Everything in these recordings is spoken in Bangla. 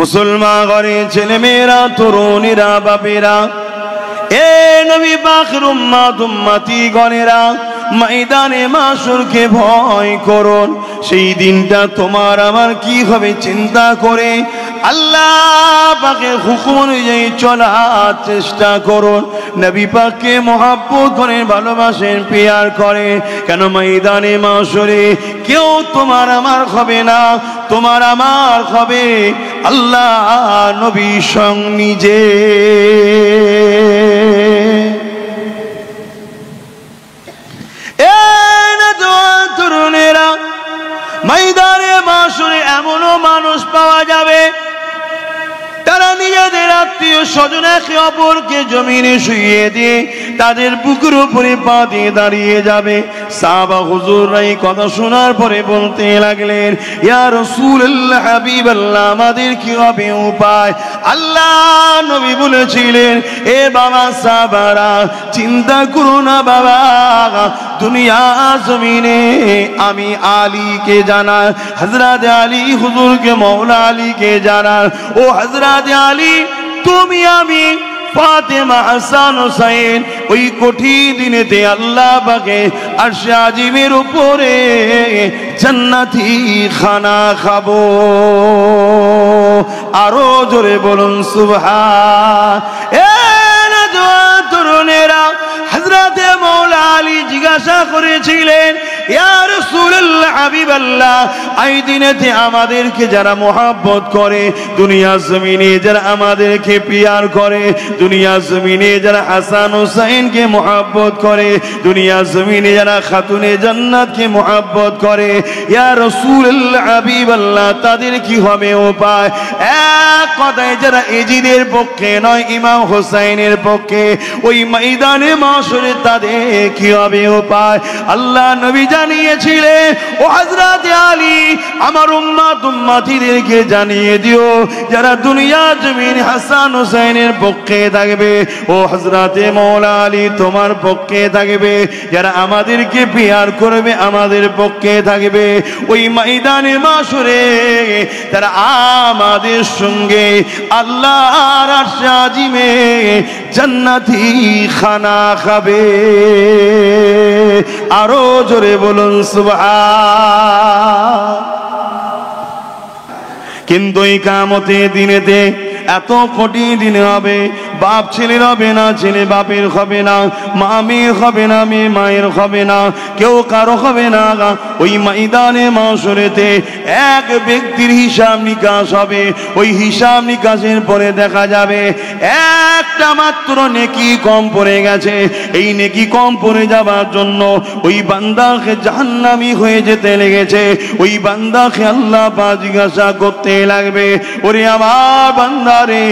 মুসলমান ঘরের ছেলে মেয়েরা, তরুণীরা, বাপেরা, এ নবী পাকের উম্মত উম্মতি গণেরা, ময়দানে মাশরকে ভয় করুন। সেই দিনটা তোমার আমার কি হবে চিন্তা করে আল্লাহ পাকের হুকুম অনুযায়ী চলার চেষ্টা করুন। নবী পাককে মহব্বত করেন, ভালোবাসেন, প্যার করে। কেন ময়দানে মাশরে কেউ তোমার আমার হবে না, তোমার আমার হবে আল্লাহ নবী স্বয়ং নিজে। তরুণেরা, ময়দানে মাশরে এমনও মানুষ পাওয়া যাবে তারা নিজেদের আত্মীয় স্বজন একে অপরকে জমিনে শুইয়ে দিয়ে তাদের বুকের উপরে পা দিয়ে দাঁড়িয়ে যাবে। সাহাবা হুজুররা এই কথা শোনার পরে বলতে লাগলেন, ইয়া রাসূলুল্লাহ, হাবিবাল্লাহ, আমাদের কি হবে উপায়? আল্লাহ নবী বলেছিলেন, এ বাবা সাহাবারা, চিন্তা করো না বাবা, দুনিয়া জমিনে আমি আলীকে জানা, হযরত আলী হুজুরকে, মওলা আলীকে জানা। ও হযরত আলী, তুমি আমি ফাতেমা, হাসান, হুসাইন ওই কঠিন দিনেতে আল্লাহ পাকে আরশে আজিমের উপরে জান্নাতি খানা খাবো। আরো জোরে বলুন সুবহান। এ নওজোয়ান তরুণেরা, হযরত মওলা আলী জিজ্ঞাসা করেছিলেন, ইয়া রাসূলুল্লাহ, হাবিবাল্লাহ, এই দিনেতে আমাদেরকে যারা মহব্বত করে, দুনিয়া জমিনে যারা আমাদেরকে প্যার করে, দুনিয়া জমিনে যারা হাসান হুসাইনকে মহব্বত করে, দুনিয়া জমিনে যারা খাতুনে জান্নাতকে মহব্বত করে, ইয়া রাসূলুল্লাহ, হাবিবাল্লাহ, তাদের কি হবে উপায়? এক কথায় যারা এজিদের পক্ষে নয়, ইমাম হুসাইনের পক্ষে, ওই ময়দানে মাশরে তাদের কি হবে উপায়? আল্লাহ নবী জানিয়েছিলেন, ও হযরত আলী, আমার উম্মত উম্মতিদেরকে জানিয়ে দিও যারা দুনিয়া জমিন হাসান হুসাইনের পক্ষে থাকবে, ও হযরত মওলা আলী তোমার পক্ষে থাকবে, যারা আমাদেরকে প্যার করবে আমাদের পক্ষে থাকবে, ওই ময়দানে মাশরে তারা আমাদের সঙ্গে আল্লাহর আরশে আজিমে জান্নাতি খানা খাবে। আরো জোরে বলুন সুবহান। কিন্তু এই কিয়ামতের দিনেতে এত কঠিন দিন হবে, বাপ ছেলের হবে না, ছেলে বাপের হবে না, মা মেয়ের হবে না, মেয়ে মায়ের হবে না, কেউ কারো হবে না। ওই ময়দানে মাশরেতে এক ব্যক্তির হিসাব নিকাশ হবে। ওই হিসাব নিকাশের পরে দেখা যাবে একটা মাত্র নেকি কম পড়ে গেছে। এই নেকি কম পড়ে যাবার জন্য ওই বান্দাকে জাহান্নামী হয়ে যেতে লেগেছে। ওই বান্দাকে আল্লাহ পাক জিজ্ঞাসা করতে লাগবে, ওরে আমার বান্দা রে,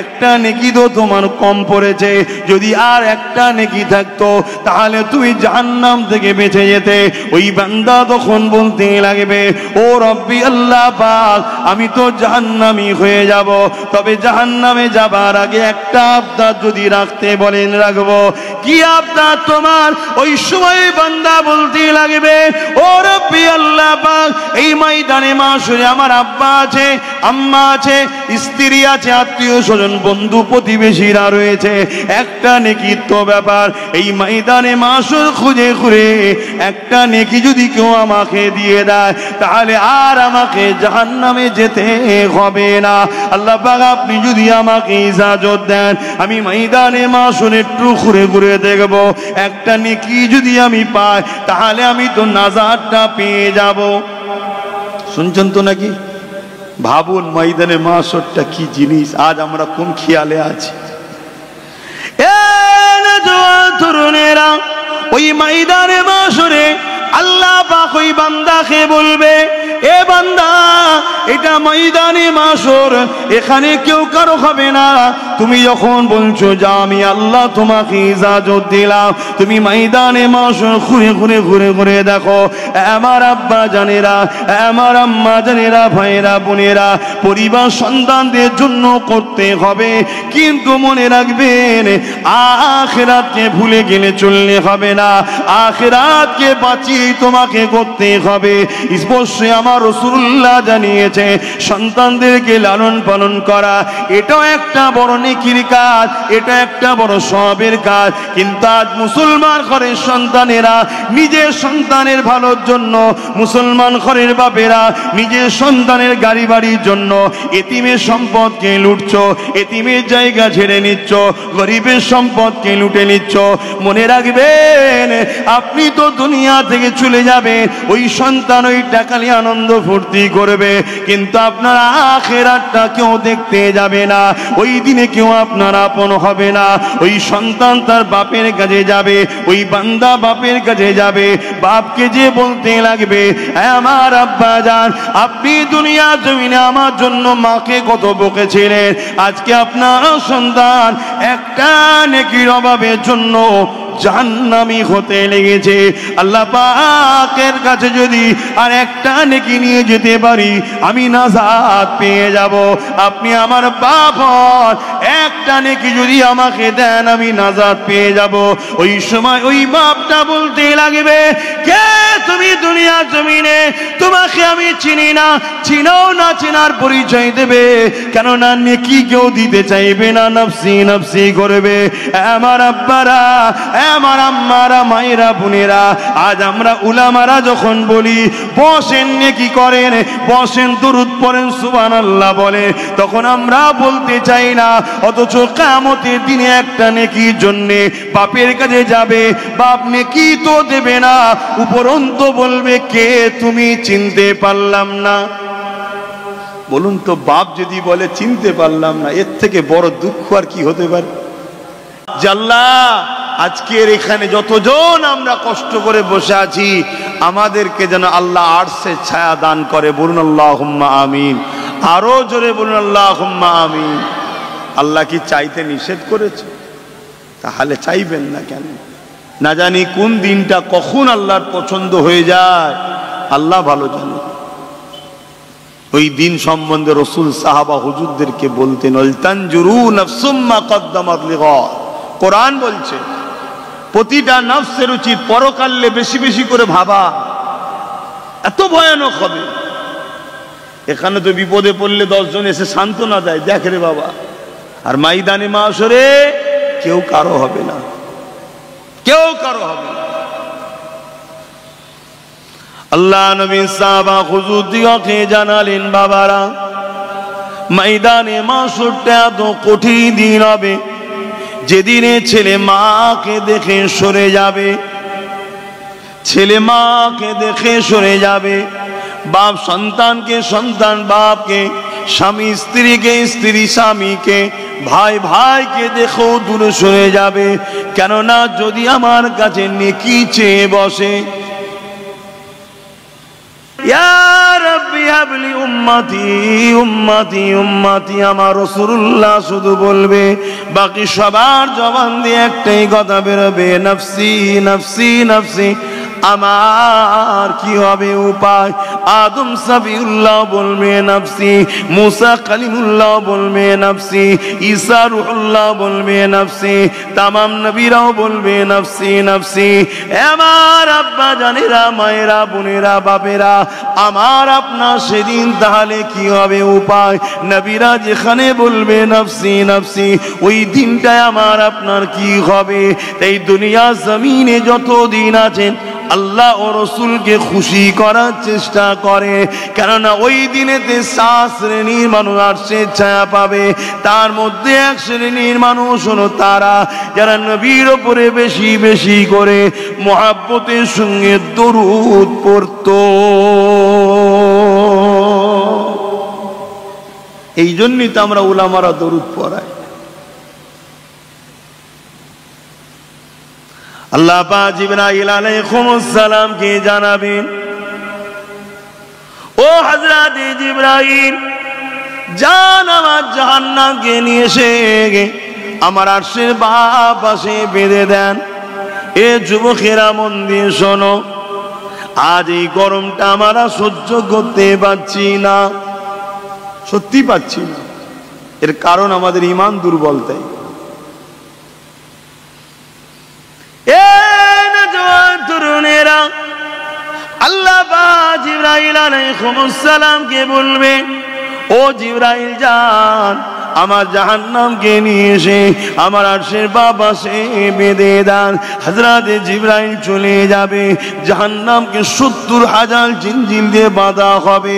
একটা নেকি তো তোমার কম পড়েছে, যদি আর একটা নেকি থাকতো তাহলে তুমি জাহান্নাম থেকে বেঁচে যেতে। ওই বান্দা তখন বলতে লাগবে, ও রব্বি আল্লাহ পাক, আমি তো জাহান্নামী হয়ে যাব, তবে জাহান্নামে যাবার আগে একটা আবদার যদি রাখতে বলেন রাখবো। কি আবদার তোমার? ওই সময় বান্দা বলতে লাগবে, ও রব্বি আল্লাহ পাক, এই ময়দানে মাশরে আমার আব্বা আছে, আম্মা আছে, স্ত্রী আছে, আত্মীয় স্বজন, বন্ধু প্রতিবেশীরা রয়েছে, একটা নেকির তো ব্যাপার। এই ময়দানে মাশর খুঁজে খুঁজে একটা নেকি যদি কেউ আমাকে দিয়ে দেয় তাহলে আর আমাকে জাহান্নামে যেতে হবে না। আল্লাহ পাক আপনি যদি আমাকে ইজাজত দেন, আমি ময়দানে মাশর একটু ঘুরে ঘুরে দেখব, একটা নেকি যদি আমি পাই তাহলে আমি তো নাজাতটা পেয়ে যাব। শুনছেন তো নাকি? ভাবুন ময়দানে মাশরটা কি জিনিস, আজ আমরা কোন খেয়ালে আছি। তরুণেরা, ওই ময়দানে মাশরে আল্লাহ পাক ওই বান্দাকে বলবে, এ বান্দা, এটা ময়দানে মাশর, এখানে কেউ কারো হবে না। তুমি যখন বলছো যা, আমি আল্লাহ তোমাকে ইজাজত দিলাম, তুমি ময়দানে মাশর ঘুরে ঘুরে ঘুরে ঘুরে দেখো। আমার আব্বা জানেরা, আমার আম্মা জানেরা, ভাইরা বোনেরা, পরিবার সন্তানদের জন্য করতে হবে, কিন্তু মনে রাখবেন আখিরাতকে ভুলে গেলে চললে হবে না। আখিরাতকে বাঁচিয়ে তোমাকে করতে হবে। স্পষ্ট আমার রাসূলুল্লাহ জানিয়েছে, করেছে, সন্তানদেরকে লালন পালন করা, এটাও একটা বড় নেকির কাজ, এটা একটা বড় সওয়াবের কাজ। কিন্তু আজ মুসলমান ঘরের সন্তানেরা নিজের সন্তানের ভালোর জন্য, মুসলমান ঘরের বাপেরা নিজের সন্তানের গাড়ি বাড়ির জন্য এতিমের সম্পদকে লুটছ, এতিমের জায়গা ছেড়ে নিচ্ছ, গরিবের সম্পদকে লুটে নিচ্ছ। মনে রাখবেন, আপনি তো দুনিয়া থেকে চলে যাবেন, ওই সন্তান ওই টাকা নিয়ে আনন্দ ফুর্তি করবে, কিন্তু আপনার আখিরাতটা কেউ দেখতে যাবে না। ওই দিনে কেউ আপনার আপন হবে না। ওই সন্তান তার বাপের কাছে যাবে, ওই বান্দা বাপের কাছে যাবে, বাপকে যে বলতে লাগবে, আমার আব্বা জান, আপনি দুনিয়া জমিনে আমার জন্য মাকে কত বকেছিলেন, আজকে আপনার সন্তান একটা নেকির অভাবের জন্য জাহান্নামী হতে লেগেছে। আল্লাহ পাকের কাছে যদি আর একটা নেকি নিয়ে যেতে পারি, আমি নাজাত পেয়ে যাব। আপনি আমার বাপ হন, একটা নেকি যদি আমাকে দেন, আমি নাজাত পেয়ে যাব। ওই সময় ওই বাপটা বলতে লাগবে, কে তুমি দুনিয়া জমিনে, তোমাকে আমি চিনি না, চিনাও না, চেনার পরিচয় দেবে, কেননা নেকি কেউ দিতে চাইবে না, নফসি নফসি করবে। আমার আব্বারা, আমার আম্মারা, মায়েরা, বোনেরা, আজ আমরা উলামারা যখন বলি বসেন নেকি করেন, বসেন দুরূদ পড়েন, সুবহানাল্লাহ বলে, তখন আমরা বলতে চাই না, অথচ কিয়ামতের দিনে একটা নেকির জন্যে বাপের কাছে যাবে, বাপ নেকি তো দেবে না, উপরন্তু বলবে, কে তুমি, চিনতে পারলাম না। বলুন তো, বাপ যদি বলে চিনতে পারলাম না, এর থেকে বড় দুঃখ আর কি হতে পারে? আল্লাহ, আজকের এখানে যতজন আমরা কষ্ট করে বসে আছি, আমাদেরকে যেন আল্লাহ আরশের ছায়া দান করে। বলুন আল্লাহুম্মা আমিন। আরো জোরে বলুন আল্লাহুম্মা আমিন। আল্লাহ কি চাইতে নিষেধ করেছে? তাহলে চাইবেন না কেন? না জানি কোন দিনটা কখন আল্লাহর পছন্দ হয়ে যায়, আল্লাহ ভালো জানে। ওই দিন সম্বন্ধে রাসূল সাহাবা হুজুরদেরকে বলতেন, আলতানজুরু নাফসুম মা কদ্দামাত লিগাদ। কোরআন বলছে, প্রতিটা নফসের উচিত পরকালে বেশি বেশি করে ভাবা। এত ভয়ানক হবে। এখানে তো বিপদে পড়লে 10 জন এসে সান্ত্বনা দেয়, দেখ রে বাবা, আর ময়দানে মাশরে কেউ কারো হবে না, কেউ কারো হবে না। আল্লাহ নবী সাহাবা হুজুরদিগকে জানালেন, বাবারা, ময়দানে মাশরটা তো কঠিন দিন হবে, যেদিনে ছেলে মাকে দেখে সরে যাবে, ছেলে মাকে দেখে সরে যাবে, বাপ সন্তানকে, সন্তান বাপকে, স্বামী স্ত্রীকে, স্ত্রী স্বামীকে, ভাই ভাইকে দেখো দূরে সরে যাবে। কেননা যদি আমার কাছে নেকি চেয়ে বসে, ইয়া রাব্বি হাবলি উম্মতি উম্মতি উম্মতি, আমার রাসূলুল্লাহ শুধু বলবে, বাকি সবার জবান দিয়ে একটাই কথা বেরোবে, নফসি নফসি নফসি। আমার কি হবে উপায়? আদম সাবিউল্লাহ বলবে নফসি, মুসা কালিমুল্লাহ বলবে নফসি, ঈসা রূহুল্লাহ বলবে নফসি, তামাম নবীরাও বলবে নফসি নফসি। আমার আব্বা জানেরা, মায়েরা, বোনেরা, বাপেরা, আমার আপনার সেদিন তাহলে কি হবে উপায়? নবীরা যেখানে বলবে নফসি নফসি, ওই দিনটায় আমার আপনার কি হবে? এই দুনিয়া জমিনে যত দিন আছেন, আল্লাহ ও রসুলকে খুশি করার চেষ্টা করে, কেননা ওই দিনেতে 7 শ্রেণীর মানুষ আরশের ছায়া পাবে। তার মধ্যে 1 শ্রেণীর মানুষ হলো তারা যারা নবীর উপরে বেশি বেশি করে মুহাব্বতের সঙ্গে দরুদ পড়ত। এই জন্যই তো আমরা উলামারা দরুদ পড়াই। আল্লাহ পাক জিবরাইল আলাইহিস সালাম কে জানাবেন, ও হযরত জিবরাইল, জান আমার জাহান্নামকে নিয়ে এসে আমার আরশের বাঁ পাশে বেঁধে দেন। এ যুবকেরা মন দিয়ে শোনো, আজ এই গরমটা আমরা সহ্য করতে পারছি না, সত্যি পাচ্ছি না। এর কারণ আমাদের ঈমান দুর্বল। তাই তরুণেরা, আল্লাহ পাক জিবরাইল আলাইহিস সালামকে বলবে, ও জিবরাইল যান, আমার জাহান্নামকে নিয়ে এসে আমার আরশের পাশে বেঁধে দেন। হযরত জিবরাইল চলে যাবে, জাহান্নামকে 70,000 জিঞ্জির দিয়ে বাঁধা হবে।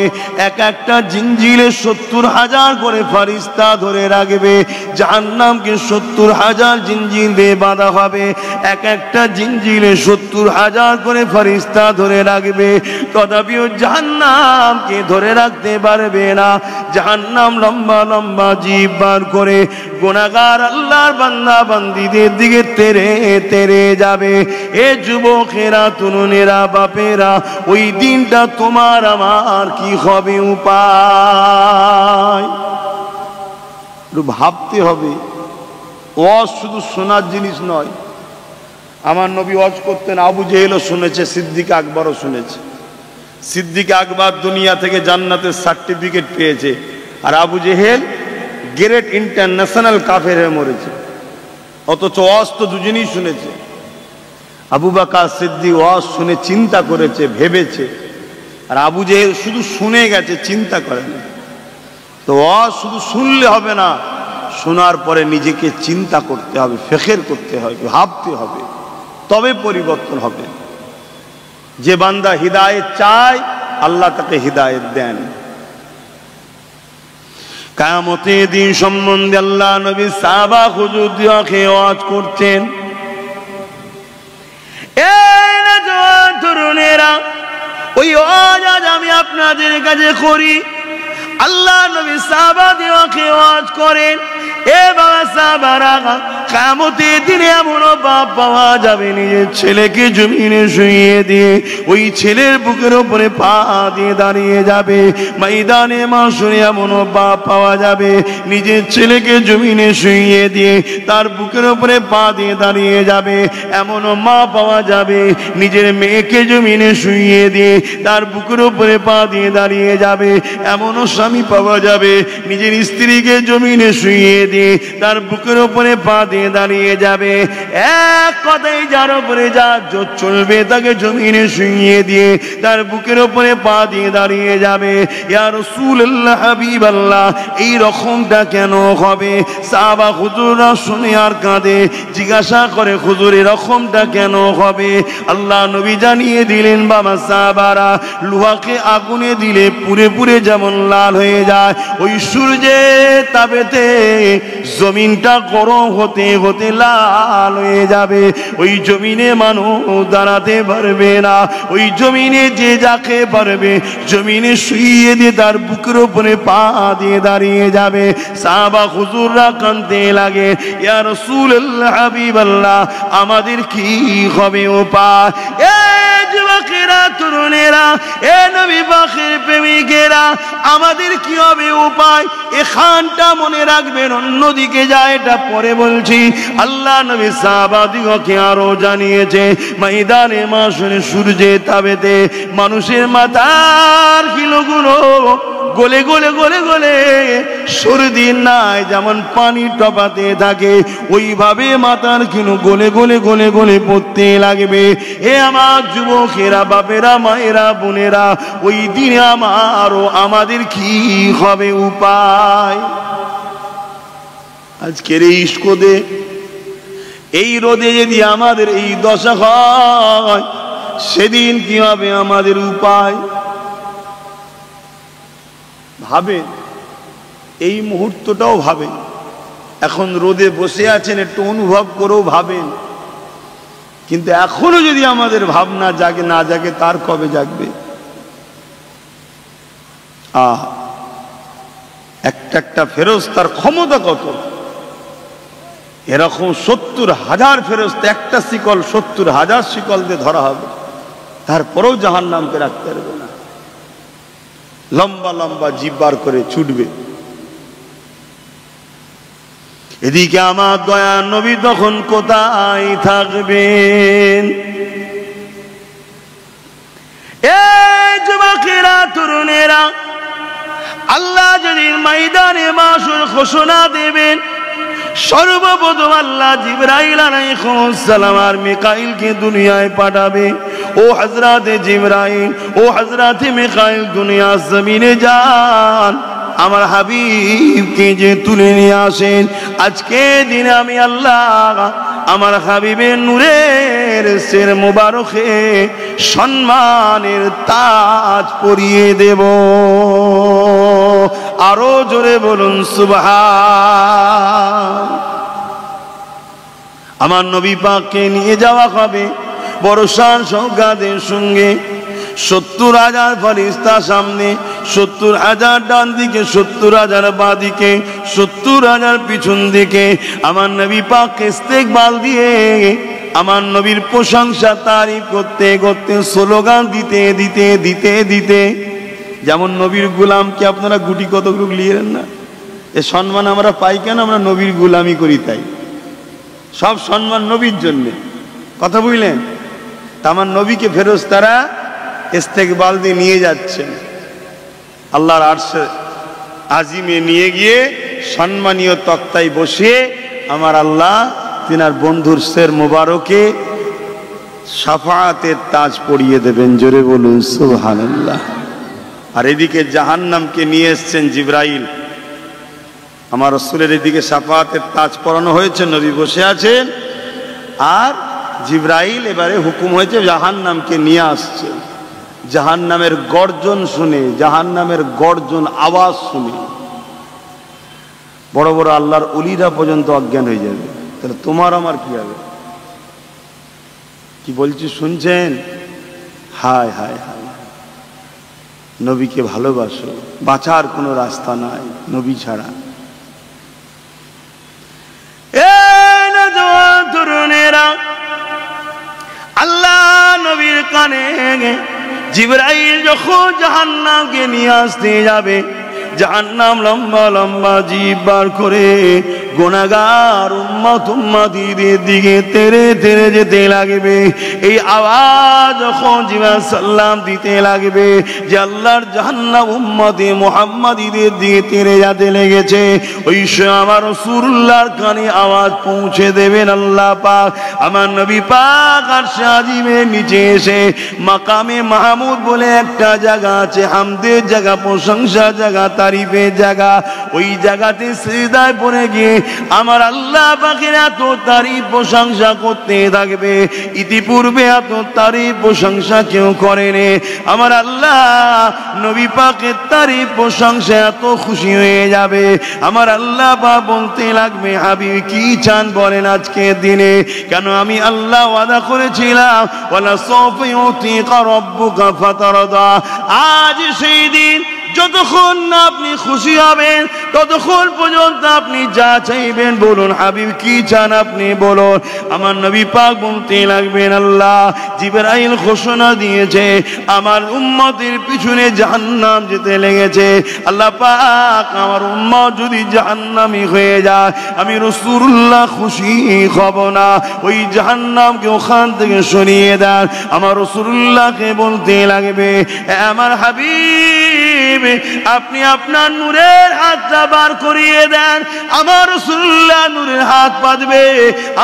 এক একটা জিঞ্জিরে 70,000 করে ফেরেশতা ধরে রাখবে। জাহান্নামকে 70,000 জিঞ্জির দিয়ে বাঁধা হবে, এক একটা জিঞ্জিরে 70,000 করে ফেরেশতা ধরে রাখবে। তথাপিও জাহান্নামকে ধরে রাখতে পারবে না। জাহান্নাম লম্বা লম্বা বার করে গুনাহগার আল্লাহর বান্দা বান্দীদের দিকে তেরে তেরে যাবে। এ যুবকেরা, তরুণেরা, বাপেরা, ওই দিনটা তোমার আমার কি হবে উপায়? ভাবতে হবে। ওয়াজ শুধু শোনার জিনিস নয়। আমার নবী ওয়াজ করতেন, আবু জেহেলও শুনেছে, সিদ্দিক আকবরও শুনেছে। সিদ্দিক আকবর দুনিয়া থেকে জান্নাতের সার্টিফিকেট পেয়েছে, আর আবু জেহেল গ্রেট ইন্টারন্যাশনাল কাফের হয়ে মরেছে। অথচ ওয়াজ তো দুজনেই শুনেছে। আবু বকর সিদ্দিক ওয়াজ শুনে চিন্তা করেছে, ভেবেছে, আর আবু জেহেল শুধু শুনে গেছে, চিন্তা করেনি। তো ওয়াজ শুধু শুনলে হবে না, শোনার পরে নিজেকে চিন্তা করতে হবে, ফিকির করতে হবে, ভাবতে হবে, তবে পরিবর্তন হবে। যে বান্দা হিদায়াত চায়, আল্লাহ তাকে হিদায়াত দেন। কিয়ামতের দিন সম্বন্ধে আল্লাহ নবী সাহাবা হুজুরদেরকে ওয়াজ করছেন। এই নওজোয়ান তরুণেরা, ওই ওয়াজ আজ আমি আপনাদের কাছে করি। আল্লাহ নবী সাহাবাদেরকে ওয়াজ করেন, এ বাবা সাহাবারা, কিয়ামতের দিনে এমন বাপ পাওয়া যাবে নিজের ছেলেকে জমিনে শুইয়ে দিয়ে ওই ছেলের বুকের উপরে পা দিয়ে দাঁড়িয়ে যাবে। ময়দানে মাশরে এমন বাপ পাওয়া যাবে নিজের ছেলেকে জমিনে শুইয়ে দিয়ে তার বুকের উপরে পা দিয়ে দাঁড়িয়ে যাবে। এমন মা পাওয়া যাবে নিজের মেয়েকে জমিনে শুইয়ে দিয়ে তার বুকের উপরে পা দিয়ে দাঁড়িয়ে যাবে। এমনও স্বামী পাওয়া যাবে নিজের স্ত্রীকে জমিনে শুইয়ে দিয়ে তার বুকের উপরে পা দিয়ে দাঁড়িয়ে যাবে। এক কথাই যার উপরে যা জোর চলবে তাকে জমিনে শুইয়ে দিয়ে তার বুকের উপরে পা দিয়ে দাঁড়িয়ে যাবে। ইয়া রাসূলুল্লাহ, হাবিবাল্লাহ, এই রকমটা কেন হবে? সাহাবা হুজুররা শুনে আর কাঁদে, জিজ্ঞাসা করে, হুজুর এরকমটা কেন হবে? আল্লাহ নবী জানিয়ে দিলেন, বাবা সাহাবারা, লোহাকে আগুনে দিলে পুড়ে পুড়ে যেমন লাল হয়ে যায়, ওই সূর্যের তাপেতে জমিনটা গরম হতে হতে লাল হয়ে যাবে। ওই জমিনে মানুষ দাঁড়াতে পারবে না। ওই জমিনে যে যাকে পারবে জমিনে শুইয়ে দিয়ে তার বুকের উপরে পা দিয়ে দাঁড়িয়ে যাবে। সাহাবা হুজুররা কাঁদতে লাগে, ইয়া রাসূলুল্লাহ, হাবিবাল্লাহ, আমাদের কি হবে উপায়? এ যুবকেরা, তরুণেরা, এ নবী পাকের প্রেমিকেরা, আমাদের কি হবে উপায়? এখানটা মনে রাখবেন, অন্যদিকে যায় এটা পরে বলছি। আল্লাহ নবী সাহাবাদিগকে আরো জানিয়েছে, ময়দানে মাশরে সূর্যের তাপেতে মানুষের মাথার কিলোগুলো গলে গলে গলে গলে সর্দির নাই যেমন পানি টপাতে থাকে, ওইভাবে মাথার কিলো গলে গলে গলে গলে পড়তে লাগবে। হে আমার যুবকেরা, বাপেরা, মায়েরা, বোনেরা, ওই দিনে আমাদের কি হবে উপায়? আজকের এই স্কোদে, এই রোদে যদি আমাদের এই দশা হয়, সেদিন কি হবে আমাদের উপায়? ভাবেন, এই মুহূর্তটাও ভাবেন। এখন রোদে বসে আছেন, একটু অনুভব করেও ভাবেন। কিন্তু এখনো যদি আমাদের ভাবনা জাগে না জাগে, তার কবে জাগবে? একটা একটা ফেরেশতার ক্ষমতা কত! এরকম 70,000 ফেরেশতা, একটা শিকল 70,000 শিকল দিয়ে ধরা হবে, তারপরেও জাহান্নামকে রাখতে পারবে না। লম্বা লম্বা জিভ বার করে ছুটবে। এদিকে আমার দয়া নবী তখন কোথায় থাকবেন? এই যুবকেরা, তরুণেরা, আল্লাহ যদি ময়দানে মাশর ঘোষণা দেবেন, সর্বপ্রথম আল্লাহ জিবরাইল আলাইহিস সালাম আর মিকাইলকে দুনিয়ায় পাঠাবে। ও হযরতে জিবরাইল, ও হযরতে মিকাইল, দুনিয়া জমিনে যান, আমার হাবিবকে যে তুলে নিয়ে আসেন। আজকে দিনে আমি আল্লাহ আমার হাবিবের নূরের সির মুবারকে সম্মানের তাজ পরিয়ে দেব। আরো জোরে বলুন সুবহান। আমার নবী পাককে নিয়ে যাওয়া হবে বড় শান শওকতের সঙ্গে। 70,000 ফেরেশতা সামনে, 70,000 ডান দিকে, 70,000 বাঁ দিকে, 70,000 পিছন দিকে। আমার নবী পাককে ইস্তেকবাল দিয়ে, আমার নবীর প্রশংসা তারিফ করতে করতে, স্লোগান দিতে দিতে দিতে দিতে, যেমন নবীর গোলামকে আপনারা গুটি কতগুলো লিয়েন না, এ সম্মান আমরা পাই কেন? আমরা নবীর গোলামি করি তাই। সব সম্মান নবীর জন্যে, কথা বুঝলেন? তা আমার নবীকে ফেরেশতারা ইস্তেকবাল দিয়ে নিয়ে যাচ্ছেন আল্লাহর আরশে আজিমে, নিয়ে গিয়ে সম্মানীয় তক্তায় বসিয়ে আমার আল্লাহ তিনার বন্ধুর সির মুবারকে শাফাআতের তাজ পরিয়ে দেবেন। জোরে বলুন সুবহানাল্লাহ। আর এদিকে জাহান্নামকে নিয়ে এসছেন জিবরাইল। আমার রাসূলের এদিকে শাফাআতের তাজ পরানো হয়েছে, নবী বসে আছেন, আর জিবরাইল এবারে হুকুম হয়েছে জাহান্নামকে নিয়ে আসছে। জাহান্নামের গর্জন শুনে, জাহান্নামের গর্জন আওয়াজ শুনে বড় বড় আল্লাহর ওলিরা পর্যন্ত অজ্ঞান হয়ে যাবে। তাহলে তোমার আমার কি হবে? কি বলছি শুনছেন? হায় হায় হায়, নবীকে ভালোবাসো, বাঁচার কোনো রাস্তা নাই নবী ছাড়া। তরুণেরা, আল্লাহ নবীর কানে জিবরাইল যখন জাহান্নামকে নিয়ে আসতে যাবে, জাহান্নাম লম্বা লম্বা জিভ বার করে গুনাহগার উম্মত উম্মতীদের দিকে তেরে তেরে যেতে লাগবে। এই আওয়াজ যখন জিবরাইল সাল্লাম দিতে লাগবে যে আল্লাহর জাহান্নাম উম্মতে মুহাম্মাদীদের দিকে তেরে যেতে লেগেছে, ওই সময় আমার রাসূলুল্লাহর কানে আওয়াজ পৌঁছে দেবেন আল্লাহ পাক। আমার নবী পাক আরশে আজিমের নিচে এসে মাকামে মাহমুদ বলে একটা জায়গা আছে, হামদের জায়গা, প্রশংসার জায়গা, তারিফের জায়গা। ওই জায়গাতে সিজদায় পড়ে গিয়ে আমার আল্লাহ পাকের এত তারিফ প্রশংসা করতে থাকবে, ইতিপূর্বে এত তারিফ প্রশংসা কেউ করেনি। আমার আল্লাহ নবী পাকের তারিফ প্রশংসা এত খুশি হয়ে যাবে, আমার আল্লাহ পাক বলতে লাগবে, হাবিব কি চান বলেন আজকের দিনে? কেন আমি আল্লাহ ওয়াদা করেছিলাম ওয়ালা সাউফা ইউতিকা রাব্বুকা ফাতারদা। আজ সেই দিন, যতক্ষণ না আপনি খুশি হবেন ততক্ষণ পর্যন্ত আপনি যা চাইবেন বলুন। হাবিব কি চান আপনি বলুন। আমার নবী পাক বলতে লাগবেন, আল্লাহ জিবরাইল ঘোষণা দিয়েছে আমার উম্মতের পিছনে জাহান্নাম যেতে লেগেছে। আল্লাহ পাক আমার উম্মত যদি জাহান্নামী হয়ে যায় আমি রাসূলুল্লাহ খুশি হব না। ওই জাহান্নামকে ওখান থেকে সরিয়ে দেন। আমার রাসূলুল্লাহকে বলতে লাগবে, আমার হাবিব আপনি আপনার নূরের হাতটা বার করিয়ে দেন। আমার রাসূলুল্লাহ নূরের হাত পাতবে,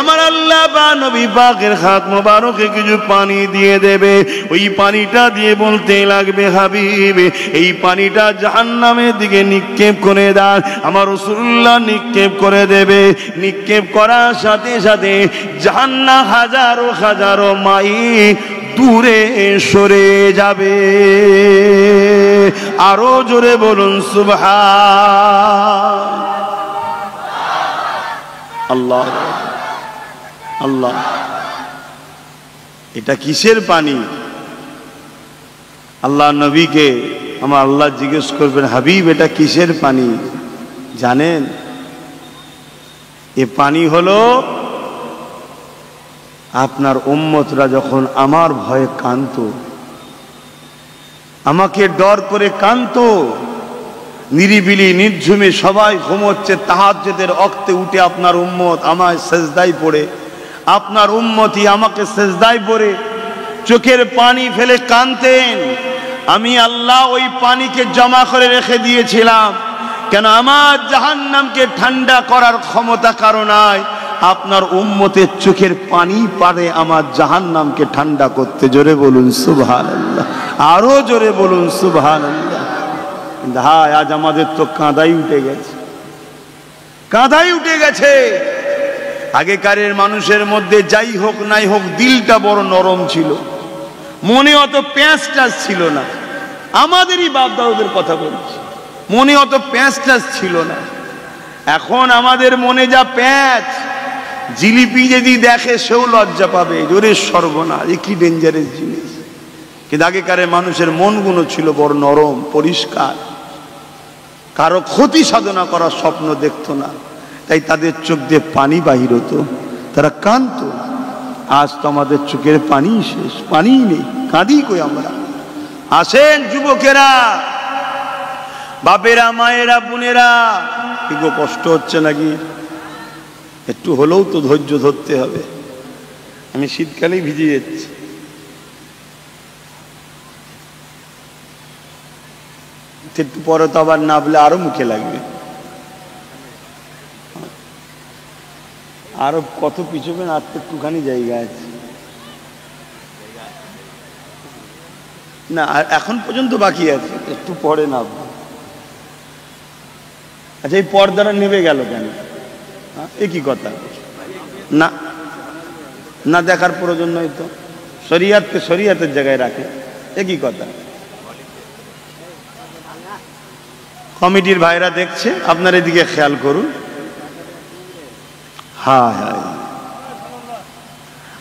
আমার আল্লাহ বা নবী পাকের হাত মোবারকে কিছু পানি দিয়ে দেবে। ওই পানিটা দিয়ে বলতে লাগবে, হাবিব এই পানিটা জাহান্নামের দিকে নিক্ষেপ করে দেন। আমার রাসূলুল্লাহ নিক্ষেপ করে দেবে। নিক্ষেপ করার সাথে সাথে জাহান্নাম হাজারো হাজারো মাইল দূরে সরে যাবে। আরো জোরে বলুন সুবহান আল্লাহ আল্লাহ। এটা কিসের পানি? আল্লাহ নবীকে আমার আল্লাহ জিজ্ঞেস করবেন, হাবিব এটা কিসের পানি জানেন? এ পানি হলো আপনার উম্মতরা যখন আমার ভয়ে কাঁদতো, আমাকে ডর করে কাঁদতো, নিরিবিলি নির্ঝুমে সবাই ঘুমোচ্ছে, তাহাজ্জুদের ওয়াক্তে উঠে আপনার উম্মত আমায় সেজদায় পড়ে, আপনার উম্মতই আমাকে সেজদায় পড়ে চোখের পানি ফেলে কাঁদতেন। আমি আল্লাহ ওই পানিকে জমা করে রেখে দিয়েছিলাম। কেন? আমার জাহান্নামকে ঠান্ডা করার ক্ষমতা কারো নাই, আপনার উম্মতের চোখের পানি পারে আমার জাহান্নামকে ঠান্ডা করতে। জোরে বলুন সুবহানাল্লাহ, আরো জোরে বলুন সুবহানাল্লাহ। কিন্তু হায়, আজ আমাদের তো কাঁদাই উঠে গেছে, কাঁদাই উঠে গেছে। আগেকারের মানুষের মধ্যে যাই হোক নাই হোক দিলটা বড় নরম ছিল, মনে অত প্যাঁচ টাচ ছিল না। আমাদেরই বাপ দাদুদের কথা বলছি, মনে অত প্যাঁচ টাচ ছিল না। এখন আমাদের মনে যা প্যাঁচ, জিলিপি যদি দেখে সেও লজ্জা পাবে। জোরে সর্বনাশ, এ কি ডেঞ্জারাস জিনিস। কিন্তু আগেকারের মানুষের মনগুলো ছিল বড় নরম, পরিষ্কার, কারো ক্ষতি সাধনা করার স্বপ্ন দেখতো না। তাই তাদের চোখ দিয়ে পানি বাহির হতো, তারা কাঁদতো। আজ তো আমাদের চোখের পানি শেষ, পানি নেই, কাঁদি কই আমরা। আসেন যুবকেরা, বাপেরা, মায়েরা, বোনেরা, এগো কষ্ট হচ্ছে নাকি? একটু হলেও তো ধৈর্য ধরতে হবে। আমি শীতকালেই ভিজে যাচ্ছি। একটু পরে তো আবার না বলে আরো মুখে লাগবে। আরো কত পিছবেন, আর তো একটুখানি জায়গা আছে না, এখন পর্যন্ত বাকি আছে, একটু পরে নামবো। আচ্ছা, এই পর্দাটা নেমে গেল কেন? এ কি কথা? না না, দেখার প্রয়োজন নয় তো, শরিয়াতকে শরিয়াতের জায়গায় রাখে। এ কি কথা? কমিটির ভাইরা দেখছে, আপনার এদিকে খেয়াল করুন। হায় হায়,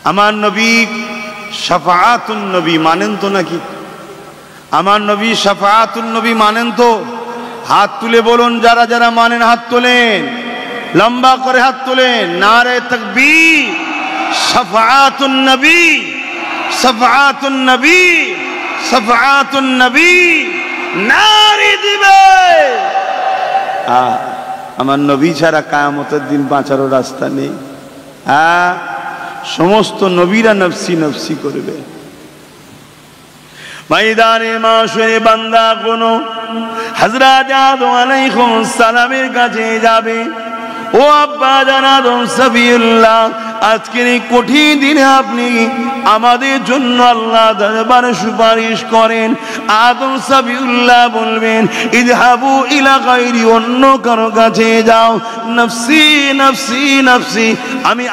আমার নবী শাফাআতুন নবী মানেন তো নাকি? আমার নবী শাফাআতুন নবী মানেন তো? হাত তুলে বলুন, যারা যারা মানেন হাত তোলেন, লম্বা করে হাত তোলেন। নারে তাকবীর, শাফাআতুন নবী, শাফাআতুন নবী, শাফাআতুন নবী, নারে দিবে। আমার নবী ছাড়া কিয়ামতের দিন বাঁচারও রাস্তা নেই। সমস্ত নবীরা নফসি নফসি করবে। ময়দানে মাশরে বান্দা কোন হযরত আদম আলাইহিস সালামের কাছে যাবে। ও আব্বা জান আদম সফিউল্লাহ, আজকের এই কঠিন দিনে আপনি আমাদের জন্য আল্লাহ দরবারে সুপারিশ করেন। আদম সফিউল্লাহ বলবেন, ইযহাবু ইলা গায়রি, অন্য কারো কাছে যাও। নফসি নফসি নফসি। আমি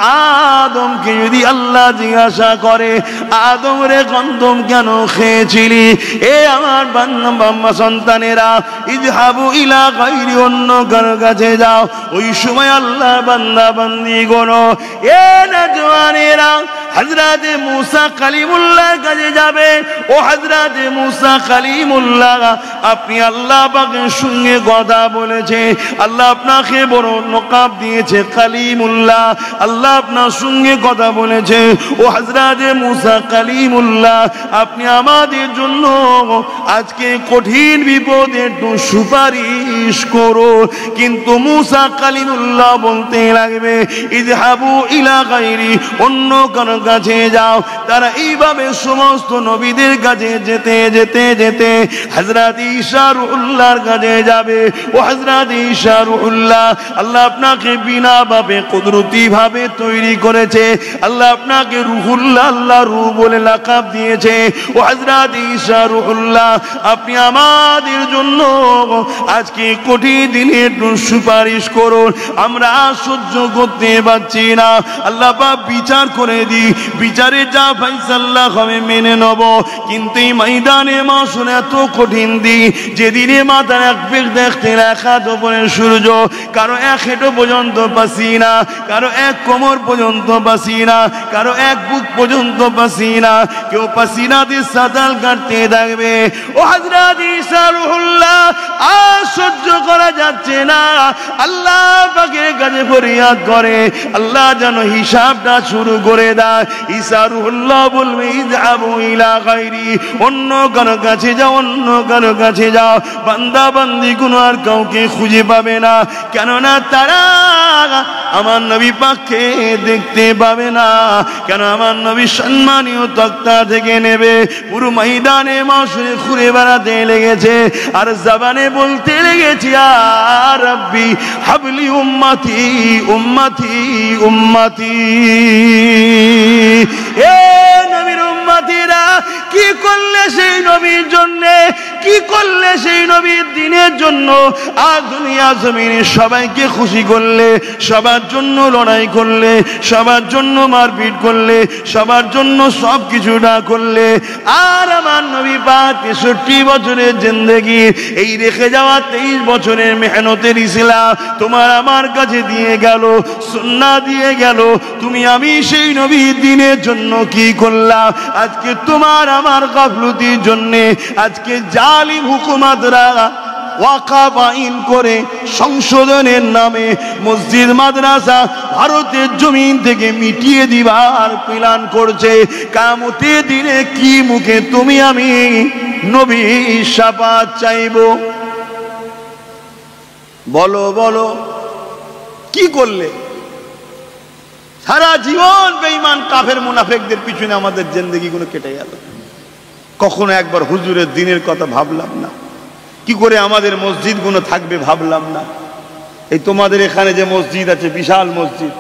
আদমকে যদি আল্লাহ জিজ্ঞাসা করে, আদম রে গন্ধম কেন খেয়েছিলি? এ আমার বান্দা সন্তানেরা, ইযহাবু ইলা গায়রি, অন্য কারো কাছে যাও। ওই সময় আল্লাহ বান্দা বান্দি গুলো, এ নওজওয়ানেরা, হযরতে মুসা কালিমুল্লাহর কাছে যাবে। ও হযরতে মুসা কালিমুল্লাহ, আপনি আল্লাহ পাকের সঙ্গে কথা বলেছে, আল্লাহ আপনাকে বড় নকাব দিয়েছে কালিমুল্লাহ, আল্লাহ আপনার সঙ্গে কথা বলেছে। ও হযরতে মুসা কালিমুল্লাহ, আপনি আমাদের জন্য আজকে কঠিন বিপদে একটু সুপারিশ করো। কিন্তু মুসা কালিমুল্লাহ বলতে লাগবে, ইযহাবু ইলা গায়রি, অন্য কারো কাছে যাও। তারা এইভাবে সমস্ত নবীদের কাছে যেতে যেতে যেতে হযরত ঈসা রুহুল্লাহর কাছে যাবে। ও হযরত ঈসা রুহুল্লাহ, আল্লাহ আপনাকে বিনা ভাবে কুদরতি ভাবে তৈরি করেছে, আল্লাহ আপনাকে রুহুল্লাহ, আল্লাহ রূহ বলে লাকাব দিয়েছে। ও হযরত ঈসা রুহুল্লাহ, আপনি আমাদের জন্য আজকে কঠিন দিনে একটু সুপারিশ করুন, আমরা সহ্য করতে পারছি না। আল্লাহ পাক বিচার করে দিই, বিচারে যা ফায়সালা হবে মেনে নেব। কিন্তু এই ময়দানে মাশরে এত কঠিন দিন, যেদিনে মাথার এক বেগ দেখতে এক হাত উপরে সূর্য, কারো এক হেঁটো পর্যন্ত পাসিনা, কারো এক কোমর পর্যন্ত পাসিনা, কারো এক বুক পর্যন্ত পাসিনা, কেউ পাসিনা দিয়ে সাঁতার কাটতে থাকবে। ও হযরত ঈসা রুহুল্লাহ, আর সহ্য করা যাচ্ছে না। আল্লাহ পাকের কাছে ফরিয়াদ করে, আল্লাহ যেন হিসাবটা শুরু করে দেয়। ঈসা রুহুল্লাহ বলবে, ইযহাবু ইলা গায়রি, অন্য কারো কাছে যাও, অন্য কারো কাছে যাও। বান্দা বান্দি কোনো আর কাউকে খুঁজে পাবে না, কেননা তারা আমার নবী পাককে দেখতে পাবে না। কেন? আমার নবী সম্মানীয় তক্তা থেকে নেবে। পুরো ময়দানে মাশরে ঘুরে বেড়াতে লেগেছে, আর জবানে বলতে লেগেছে, রেখেছি, ইয়া রাব্বি হাবলি উম্মতি উম্মতি উম্মতি। এ নবীর উম্মতিরা, কি করলে সেই নবীর জন্যে, কি করলে সেই নবীর দিনের জন্য? আর দুনিয়া জমিনে সবাইকে খুশি করলে, সবার জন্য লড়াই করলে, সবার জন্য মারপিট করলে, সবার জন্য সব কিছু না করলে, আর আমার নবী পাক 63 বছরের জিন্দেগি, এই রেখে যাওয়া 23 বছরের মেহনতের ইসলাম তোমার আমার কাছে দিয়ে গেল, সুন্নাহ দিয়ে গেল। তুমি আমি সেই নবীর দিনের জন্য কি করলাম? আজকে তোমার আমার গাফলতির জন্যে আজকে জালিম হুকুমাতরা ওয়াকফ আইন করে সংশোধনের নামে মসজিদ মাদ্রাসা ভারতের জমিন থেকে মিটিয়ে দিবার প্ল্যান করছে। কিয়ামতের দিনে কি মুখে তুমি আমি নবীর শাফাত চাইব? বলো বলো, কি করলে? সারা জীবন বেঈমান কাফের মুনাফিকদের পিছনে আমাদের জিন্দেগিগুলো কেটে গেল। কখনো একবার হুজুরের দিনের কথা ভাবলাম না? কি করে আমাদের মসজিদগুলো থাকবে ভাবলাম না? এই তোমাদের এখানে যে মসজিদ আছে, বিশাল মসজিদ,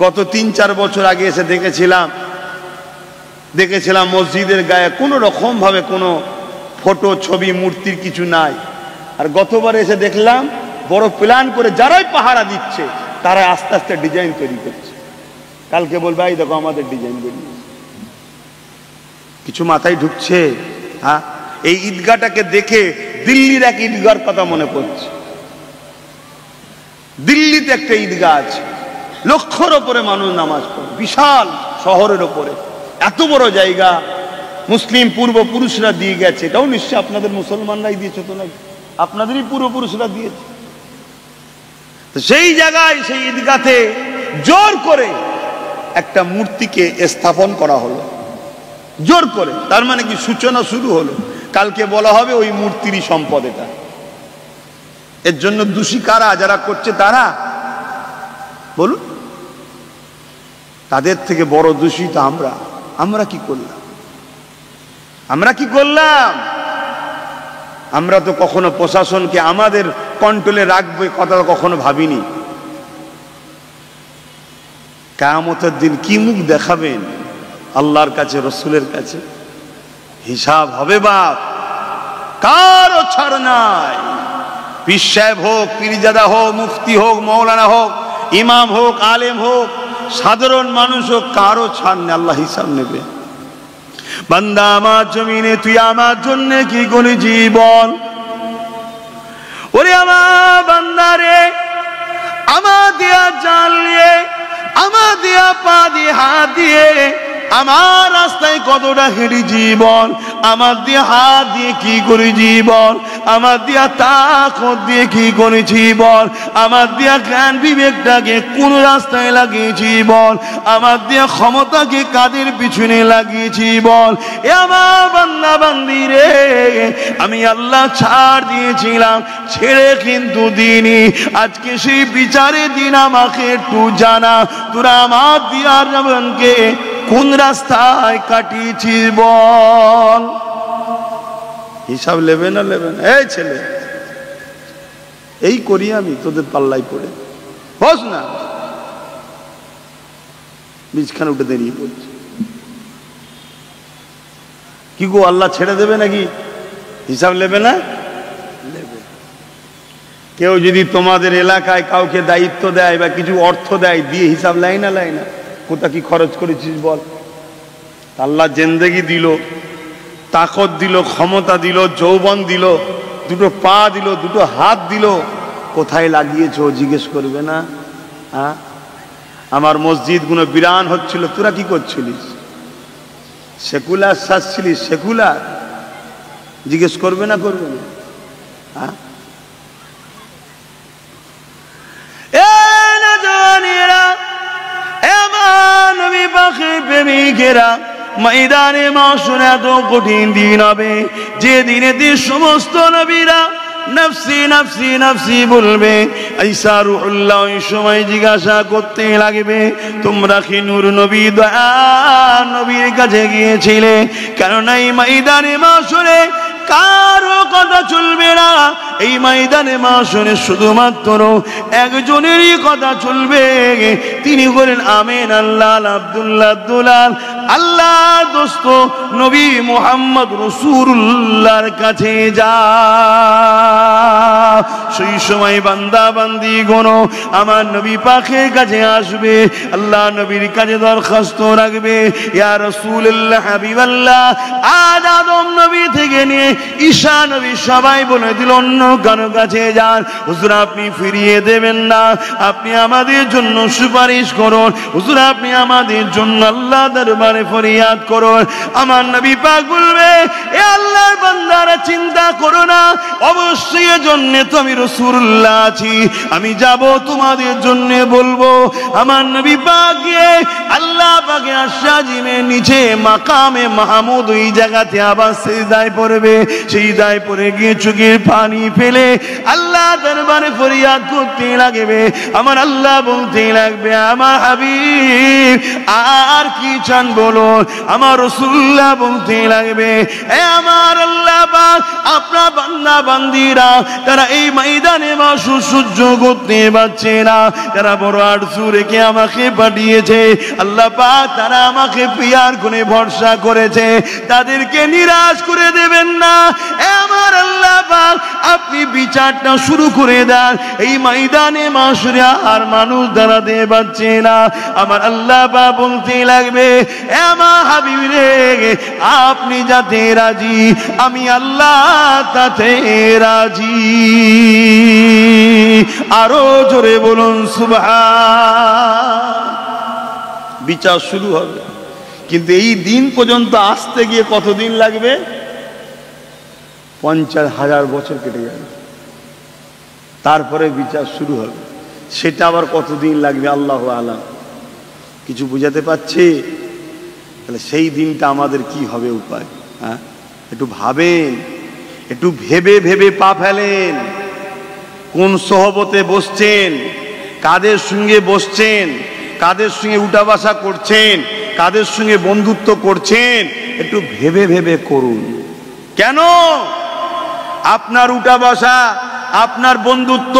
গত 3-4 বছর আগে এসে দেখেছিলাম মসজিদের গায়ে কোনো রকম ভাবে কোনো ফটো ছবি মূর্তির কিছু নাই। আর গতবার এসে দেখলাম বড় প্ল্যান করে যারাই পাহারা দিচ্ছে তারা আস্তে আস্তে ডিজাইন তৈরি করছে। কালকে বলবে এই দেখো আমাদের ডিজাইন বেরিয়ে, কিছু মাথায় ঢুকছে? হ্যাঁ, এই ঈদগাহটাকে দেখে দিল্লির এক ঈদগাহর কথা মনে পড়ছে। দিল্লিতে একটা ঈদগাহ আছে, লক্ষর ওপরে মানুষ নামাজ পড়ে, বিশাল শহরের ওপরে, এত বড় জায়গা মুসলিম পূর্বপুরুষরা দিয়ে গেছে। এটাও নিশ্চয় আপনাদের মুসলমানরাই দিয়েছে তো নাকি? আপনাদেরই পূর্বপুরুষরা দিয়েছে। তো সেই জায়গায় সেই ঈদগাতে জোর করে একটা মূর্তিকে স্থাপন করা হলো, জোর করে। তার মানে কি সূচনা শুরু হলো। কালকে বলা হবে ওই মূর্তিরই সম্পদ এটা। এর জন্য দোষী কারা? যারা করছে তারা। বলুন, তাদের থেকে বড় দোষী তো আমরা। আমরা কি করলাম? আমরা কি করলাম? আমরা তো কখনো প্রশাসনকে আমাদের কন্ট্রোলে রাখবে কথা কখনো ভাবিনি। কিয়ামতের দিন কি মুখ দেখাবেন আল্লাহর কাছে, রসুলের কাছে? হিসাব হবে বাপ, কারো ছাড় নাই। পীর সাহেব হোক, পীরজাদা হোক, মুফতি হোক, মৌলানা হোক, ইমাম হোক, আলেম হোক, সাধারণ মানুষ হোক, কারো ছাড় নেই। আল্লাহ হিসাব নেবে। বান্দা আমার জমিনে তুই আমার জন্য কি করেছি বল? ওরে আমার বান্দারে, আমার দিয়া জান দিয়ে, আমার দিয়া পা দিয়ে, হাত দিয়ে আমার রাস্তায় কতটা হেঁটে জীবন, আমার দিয়ে হাত দিয়ে কি করে জীবন, আমার দিয়া তাকত দিয়ে কি করেছি বল, আমার দিয়া জ্ঞান বিবেকটাকে কোন রাস্তায় লাগিয়েছি বল, আমার দিয়া ক্ষমতাকে কাদের পিছনে লাগিয়েছি বল। এ আমার বান্দা বান্দি রে, আমি আল্লাহ ছাড় দিয়েছিলাম, ছেড়ে কিন্তু দিইনি। আজকে সেই বিচারের দিন আমাকে একটু জানা, তোরা আমার দিয়ার জীবনকে কোন রাস্তায় কাটিয়েছিস বল। হিসাব নেবে না নেবে না? এই ছেলে, এই করি আমি তোদের পাল্লাই পড়ে বস না, বীজখানে উঠে দাঁড়িয়ে পড়ছে। কি গো, আল্লাহ ছেড়ে দেবে নাকি? হিসাব নেবে না? নেবে। কেউ যদি তোমাদের এলাকায় কাউকে দায়িত্ব দেয় বা কিছু অর্থ দেয়, দিয়ে হিসাব লাই না লাই না, কোথা কি খরচ করেছিস বল। আল্লাহ জিন্দেগি দিল, তাকত দিল, ক্ষমতা দিল, যৌবন দিল, দুটো পা দিল, দুটো হাত দিল, কোথায় লাগিয়েছ জিজ্ঞেস করবে না? হ্যাঁ, আমার মসজিদগুলো বিরান হচ্ছিল, তোরা কি করছিলিস? সেকুলার সাজছিলিস, সেকুলার, জিজ্ঞেস করবে না? করবে না? হ্যাঁ, প্রেমিকেরা, ময়দানে মাশর এত কঠিন দিন হবে, যে দিনেতে সমস্ত নবীরা নফসি নফসি নফসি বলবে। ঈসা রূহুল্লাহ ওই সময় জিজ্ঞাসা করতে লাগবে, তোমরা কি নূর নবী দয়া নবীর কাছে গিয়েছিলে? কেননা এই ময়দানে মাশরে কারো কথা চলবে না। এই ময়দানে মাশরে শুধুমাত্র একজনেরই কথা চলবে, তিনি বলেন আমিন আল্লাহ আব্দুল্লাহ দুলাল আল্লাহ দোস্ত নবী মুহাম্মদ রাসূলুল্লাহর কাছে যা। সেই সময় বান্দা বান্দি গণ আমার নবী পাকের কাছে আসবে, আল্লাহ নবীর কাছে দরখাস্ত রাখবে, ইয়া রাসূলুল্লাহ হাবিবাল্লাহ, আজ আদম নবী থেকে নিয়ে ঈসা নবী সবাই বলে দিল অন্য কারো কাছে যান, হুজুর আপনি ফিরিয়ে দেবেন না, আপনি আমাদের জন্য সুপারিশ করুন, হুজুর আপনি আমাদের জন্য আল্লাহ দরবারে ফরিয়াদ করুন। আমার নবী পাক বলবে, এ আল্লাহর বান্দারা চিন্তা করো না, অবশ্যই এর জন্য তো আমি রাসূলুল্লাহ আছি, আমি যাব তোমাদের জন্য বলবো। আমার নবী পাক গিয়ে আল্লাহ পাকের আরশে নিচে মাকামে মাহমুদ ওই জায়গাতে আবার সিজদায় পড়বে, সিজদায় পড়ে গিয়ে চোখের পানি ফেলে আল্লাহ দরবারে ফরিয়াদ করতে লাগবে। আমার আল্লাহ বলতে লাগবে, আমার হাবিব আর কি চান বলুন। আমার রাসূলুল্লাহ বলতে লাগবে, এ আমার আল্লাহ পাক আপনার বান্দা বান্দিরা তারা এই ময়দানে মাশর সহ্য করতে পারছে না, তারা বড় আরজু রেখে আমাকে পাঠিয়েছে আল্লাহ পাক, তারা আমাকে পিয়ার করে ভরসা করেছে, তাদেরকে নিরাশ করে দেবেন না। এ আমার আল্লাহ পাক আপনি বিচারটা শুরু করে দেন, এই ময়দানে মাশরে আর মানুষ দাঁড়াতে পারছে না। আমার আল্লাহ পাক বলতে লাগবে, এ আমার হাবিব রে আপনি যাতে রাজি আমি আল্লাহ তাতে রাজি। আরো জোরে বলুন সুবহান। বিচার শুরু হবে, কিন্তু এই দিন পর্যন্ত আসতে গিয়ে কতদিন লাগবে? 50,000 বছর কেটে যাবে, তারপরে বিচার শুরু হবে। সেটা আবার কতদিন লাগবে আল্লাহু আলাম। কিছু বুঝাতে পারছি? তাহলে সেই দিনটা আমাদের কি হবে উপায়? হ্যাঁ, একটু ভাবেন, একটু ভেবে ভেবে পা ফেলেন। কোন সহবতে বসছেন, কাদের সঙ্গে বসছেন, কাদের সঙ্গে উঠা বসা করছেন, কাদের সঙ্গে বন্ধুত্ব করছেন, একটু ভেবে ভেবে করুন। কেন আপনার উঠা বসা, আপনার বন্ধুত্ব,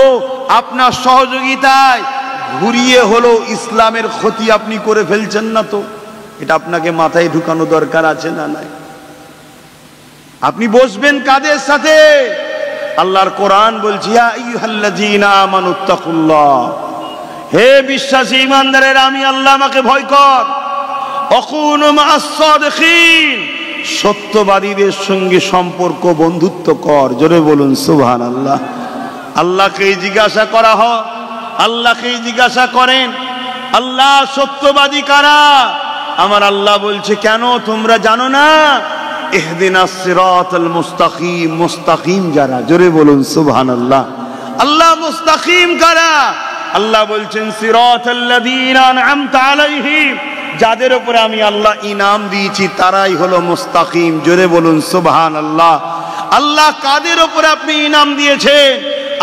আপনার সহযোগিতায় ঘুরিয়ে হলো ইসলামের ক্ষতি আপনি করে ফেলছেন না তো? এটা আপনাকে মাথায় ঢুকানো দরকার আছে না নাই? আপনি বসবেন কাদের সাথে? আল্লাহর কোরআন বলছে, ইয়া আইয়ুহাল্লাযীনা আমানুত্তাকুল্লাহ, হে বিশ্বাসী ঈমানদারেরা আমি আল্লাহ আমাকে ভয় কর। অকুনু মা'আস সাদিকিন, সত্যবাদীদের সঙ্গে সম্পর্ক বন্ধুত্ব কর। জোরে বলুন সুবহানাল্লাহ। আল্লাহকে জিজ্ঞাসা করা হয়, আল্লাহকে জিজ্ঞাসা করেন আল্লাহ সত্যবাদী কারা? আমার আল্লাহ বলছে, কেন তোমরা জানো না? ইহদিনাস সিরাতাল মুস্তাকিম, মুস্তাকিম যারা। জোরে বলুন সুবহানাল্লাহ। আল্লাহ মুস্তাকিম কারা? আল্লাহ বলছেন সিরাতাল্লাযীনা আন'আমতা আলাইহিম, যাদের উপরে আমি আল্লাহ ইনাম দিয়েছি তারাই হলো মুস্তাকিম। জোরে বলুন সুবহানাল্লাহ। আল্লাহ কাদের উপরে আপনি ইনাম দিয়েছেন?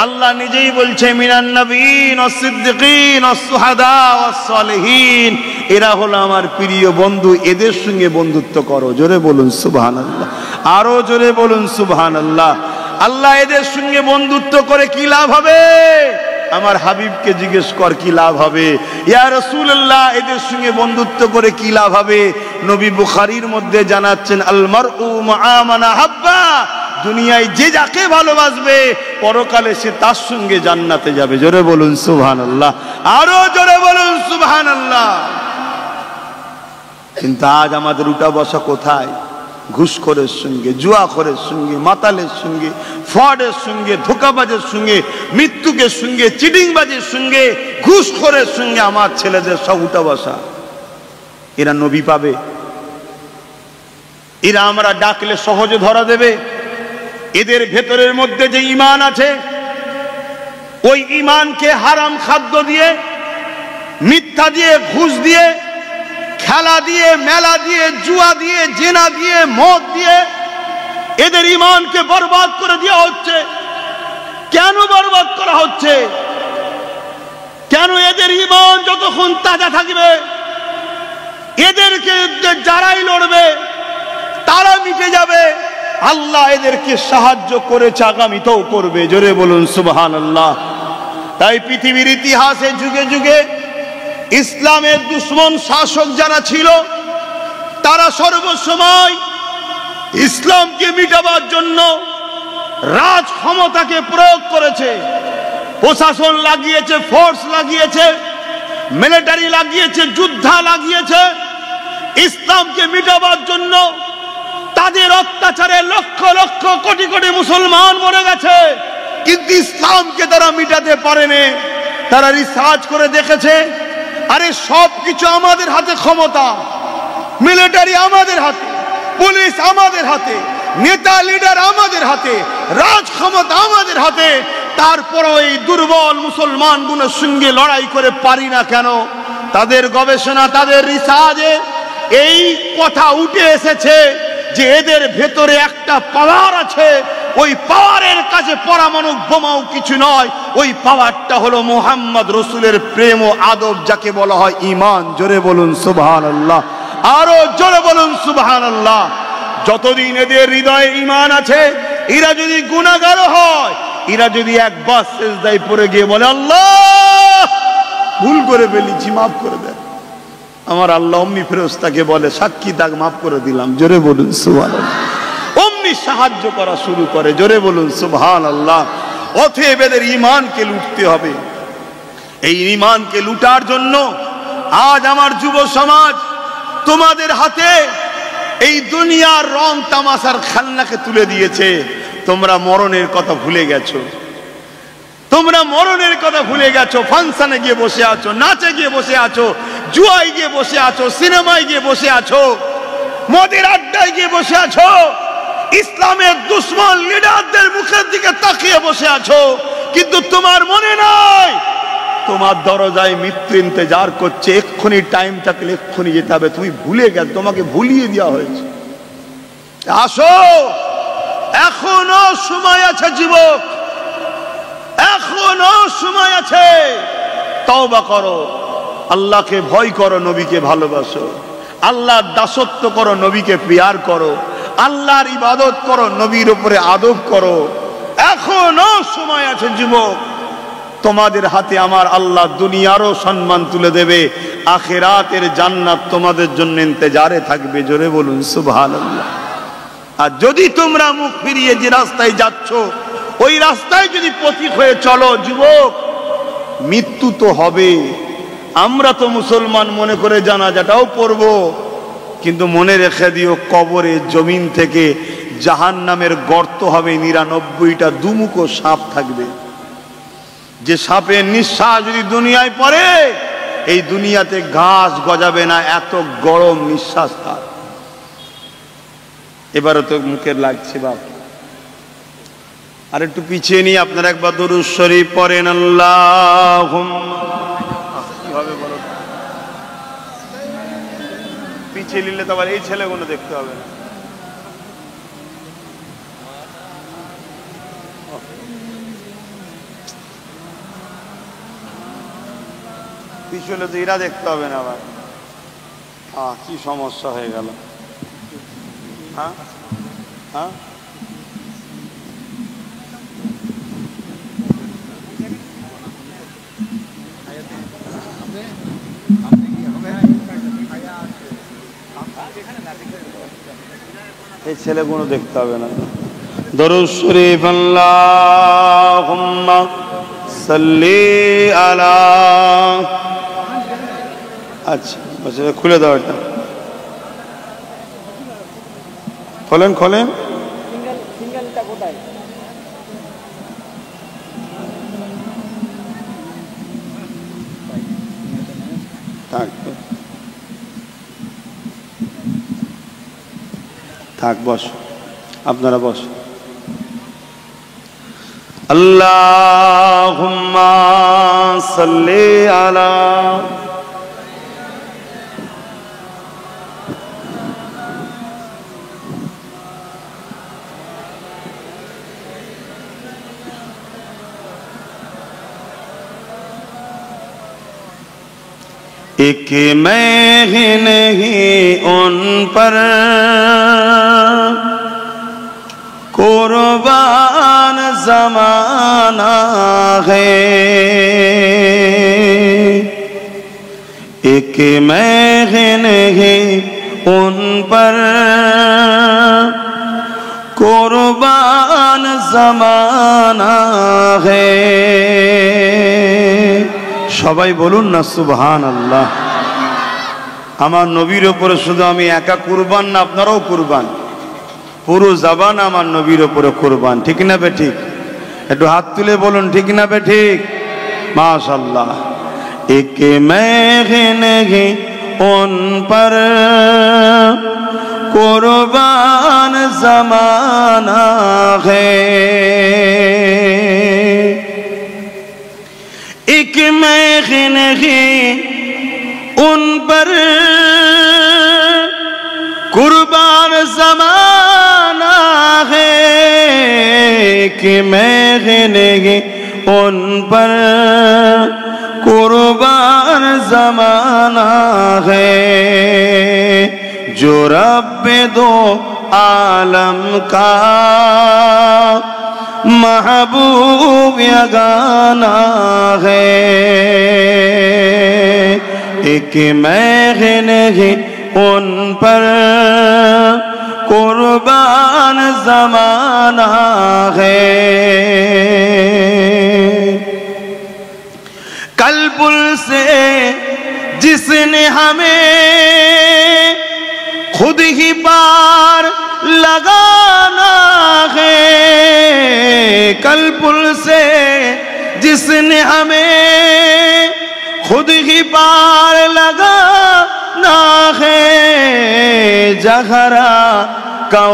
আল্লাহ নিজেই বলছে মিনান নবিয়্যিন ওয়াস সিদ্দিকিন ওয়াস শুহাদা ওয়াস সালিহিন, এরা হলো আমার প্রিয় বন্ধু, এদের সঙ্গে বন্ধুত্ব করো। জোরে বলুন সুবহানাল্লাহ। আরো জোরে বলুন সুবহানাল্লাহ। আল্লাহ এদের সঙ্গে বন্ধুত্ব করে কি লাভ হবে? আমার হাবিবকে জিজ্ঞেস কর কি লাভ হবে। ইয়া রাসূলুল্লাহ এদের সঙ্গে বন্ধুত্ব করে কি লাভ হবে? নবী বুখারীর মধ্যে জানাচ্ছেন, আল মারউ মা'a মান আহাব্বা, দুনিয়ায় যে যাকে ভালোবাসবে পরকালে সে তার সঙ্গে জান্নাতে যাবে। জোরে বলুন সুবহানাল্লাহ। আরো জোরে বলুন সুবহানাল্লাহ। কিন্তু আজ আমাদের উঠা বসা কোথায়? ঘুষখোরের সঙ্গে, জুয়াখোরের সঙ্গে, মাতালের সঙ্গে, ফ্রডের সঙ্গে, ধোকাবাজের সঙ্গে, মৃত্যুকের সঙ্গে, চিটিংবাজের সঙ্গে, ঘুষখোরের সঙ্গে আমার ছেলেদের সব উঠা বসা। এরা নবী পাবে? এরা আমরা ডাকলে সহজে ধরা দেবে? এদের ভেতরের মধ্যে যে ঈমান আছে, ওই ঈমানকে হারাম খাদ্য দিয়ে, মিথ্যা দিয়ে, ঘুষ দিয়ে, খেলা দিয়ে, মেলা দিয়ে, জুয়া দিয়ে, জেনা দিয়ে, মদ দিয়ে এদের ঈমানকে বরবাদ করে দেওয়া হচ্ছে। কেন বরবাদ করা হচ্ছে? কেন? এদের ঈমান যতক্ষণ তাজা থাকবে, এদেরকে যারাই লড়বে তারা মিটে যাবে, আল্লাহ এদেরকে সাহায্য করেছে, আগামীতেও করবে। জোরে বলুন সুবহানাল্লাহ। তাই পৃথিবীর ইতিহাসে যুগে যুগে ইসলামের দুশমন শাসক যারা ছিল, তারা সর্বসময় ইসলামকে মিটাবার জন্য রাজ ক্ষমতাকে প্রয়োগ করেছে। প্রশাসন লাগিয়েছে, ফোর্স লাগিয়েছে, মিলিটারি লাগিয়েছে, যোদ্ধা লাগিয়েছে। ইসলামকে মিটাবার জন্য তাদের অত্যাচারে লক্ষ লক্ষ কোটি কোটি মুসলমান মরে গেছে, কিন্তু ইসলামকে তারা মিটাতে পারেনি। তারা রিসার্চ করে দেখেছে, আরে সবকিছু আমাদের হাতে ক্ষমতা, মিলিটারি আমাদের হাতে, পুলিশ আমাদের হাতে, নেতা লিডার আমাদের হাতে, রাজ ক্ষমতা আমাদের হাতে, তারপরও এই দুর্বল মুসলমানগুলোর সঙ্গে লড়াই করে পারি না কেন? তাদের গবেষণা, তাদের রিসার্চে এই কথা উঠে এসেছে যে এদের ভেতরে একটা পাওয়ার আছে। ওই পাওয়ারের কাছে পরমাণু বোমাও কিছু নয়, ওই পাওয়ারটা হলো মুহাম্মদ রসুলের প্রেম ও আদব, যাকে বলা হয় ঈমান। জোরে বলুন সুবহানাল্লাহ, আরো জোরে বলুন সুবহানাল্লাহ। যতদিন এদের হৃদয়ে ঈমান আছে, এরা যদি গুনাহগার হয়, এরা যদি একবার সিজদায় পড়ে গিয়ে বলে আল্লাহ ভুল করে ফেলেছি, মাফ করে দেন, আমার আল্লাহ অমনি ফেরেশতাকে বলে সাক্ষী থাক, মাফ করে দিলাম। জোরে বলুন সুবহানাল্লাহ। অমনি সাহায্য করা শুরু করে। জোরে বলুন সুবহানাল্লাহ। অতএব এদের ঈমানকে লুটতে হবে। এই ঈমানকে লুটার জন্য আজ আমার যুব সমাজ তোমাদের হাতে এই দুনিয়ার রং তামাশার খেলনাকে তুলে দিয়েছে। তোমরা মরণের কথা ভুলে গেছো, তোমরা মরণের কথা ভুলে গেছো। ফাংশনে গিয়ে বসে আছো, নাচে গিয়ে বসে আছো, জুয়ায় গিয়ে বসে আছো, সিনেমায় গিয়ে বসে আছো, মদের আড্ডায় গিয়ে বসে আছো, ইসলামের দুশমন লিডারদের মুখের দিকে তাকিয়ে বসে আছো, কিন্তু তোমার মনে নাই তোমার দরজায় মৃত্যু ইন্তজার করছে। এক্ষুনি টাইম থাকলে এক্ষুনি যেতে হবে, তুমি ভুলে গেছো, তোমাকে ভুলিয়ে দেওয়া হয়েছে। আসো, এখনো সময় আছে যুবক, এখনো সময় আছে। তওবা করো, আল্লাহকে ভয় করো, নবীকে ভালোবাসো, আল্লাহর দাসত্ব করো, নবীকে প্রিয়ার করো, আল্লাহর ইবাদত করো, নবীর উপরে আদব করো। এখনো সময় আছে যুবক। তোমাদের হাতে আমার আল্লাহ দুনিয়ারও সম্মান তুলে দেবে, আখিরাতের জান্নাত তোমাদের জন্য ইন্তজারে থাকবে। জোরে বলুন সুবহানাল্লাহ। আর যদি তোমরা মুখ ফিরিয়ে যে রাস্তায় যাচ্ছ, ওই রাস্তায় যদি পথিক হয়ে চলো যুবক, মৃত্যু তো হবে। আমরা তো মুসলমান মনে করে জানাজাটাও পড়বো, কিন্তু মনে রেখে দিও কবরে জমিন থেকে জাহান্নামের গর্ত হবে, ৯৯টা দুমুখো সাপ থাকবে। যে সাপের নিঃশ্বাস যদি দুনিয়ায় পড়ে, এই দুনিয়াতে ঘাস গজাবে না, এত গরম নিঃশ্বাস তার। এবারও তো মুখের লাগছে বাপ। আর একটু পিছিয়ে নিয়ে আপনারা একবার দরুদ শরীফ পড়েন। আল্লাহুম্মা, কিভাবে বলো, পিছিয়ে নিলে তো আবার এই ছেলেগুলো দেখতে হবে না। পিছলে তো এরা দেখতে হবে না আবার। কি সমস্যা হয়ে গেল। হ্যাঁ হ্যাঁ, এই ছেলেগুলো দেখতে হবে না। দরুদ শরীফ। আল্লাহুম্মা সাল্লি আলা। আচ্ছা, খুলে দাও এটা, খোলেন খোলেন। থাক, বস, আপনারা বস। আল্লাহুম্মা সাল্লি আলা। एक मैं नहीं उन पर قربان زمانہ ہے ایک محن ہے ان پر قربان زمانہ ہے সবাই বলুন না সুবহানাল্লাহ আমার নবীর উপরে শুধু আমি একা কুরবান না আপনারাও কুরবান পুরো জবান আমার নবীর উপরে কুরবান ঠিক না বে ঠিক একটু হাত তুলে বলুন ঠিক না বে ঠিক মাশাআল্লাহ एक महन है उन पर कुर्बान ज़माना है एक महन है उन पर कुर्बान ज़माना है एक महन है उन पर कुर्बान ज़माना है जो रब दो आलम का महबूब यगाना है एक महन है उन पर कुर्बान ज़माना है कलपुल से जिसने हमें खुद ही पार लगाना है कलपुल से जिसने हमें खुद ही पार लगाना है जहरा का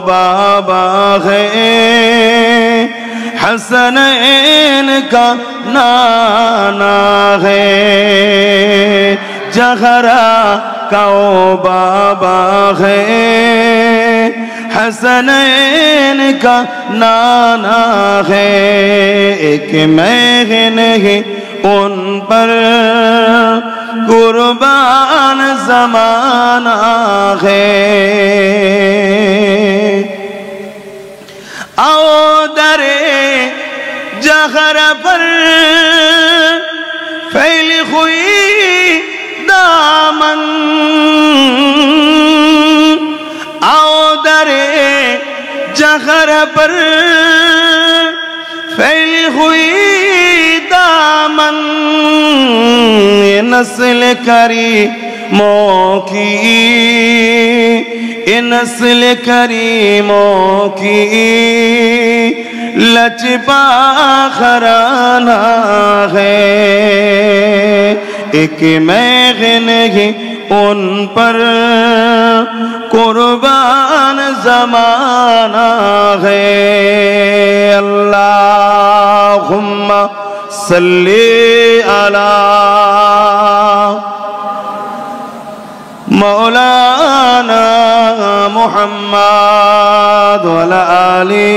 बाबा है हसनैन का नाना है जहरा का बाबा है हसनैन का नाना है एक महन है उन पर कुर्बान ज़माना है आओ दरे जहर पर फैली हुई दामन आओ दरे जहर पर फैली हुई दामन ये नस्ल करीमों की ये नस्ल करीमों की लचपा खराना है एक महन है उन पर कुर्बान ज़माना है अल्लाहुम्मा सल्ली अला मौलाना मुहम्मद वाला आली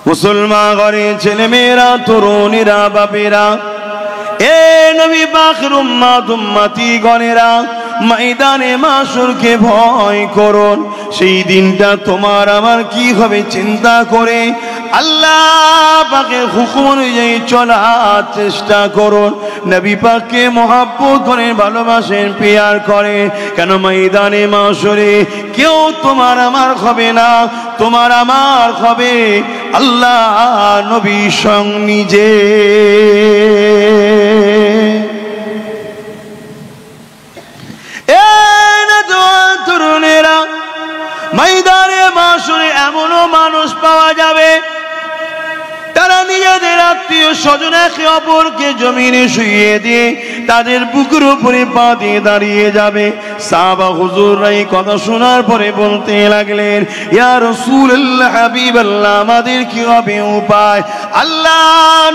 मुसलमान घरे चले मेरा तरुणीरा बापेरा ए नबी पाकेर उम्मत उम्मती गणेरा मैदाने माशुरके भय করুন সেই দিনটা তোমার আমার কি হবে চিন্তা করে আল্লাহ পাকের হুকুম অনুযায়ী চলার চেষ্টা করুন নবী পাককে মহব্বত করেন ভালোবাসেন প্যার করেন কেন ময়দানে মাশরে কেউ তোমার আমার হবে না তোমার আমার হবে আল্লাহ নবী স্বয়ং নিজে তরুণেরা ময়দানে মাশরে এমনও মানুষ পাওয়া যাবে তারা নিজেদের আত্মীয় স্বজন একে অপরকে জমিনে শুইয়ে দিয়ে তাদের বুকের উপরে পা দিয়ে দাঁড়িয়ে যাবে সাহাবা হুজুররা এই কথা শোনার পরে বলতে লাগলেন ইয়া রাসূলুল্লাহ হাবিবাল্লাহ আমাদের কি হবে উপায় আল্লাহ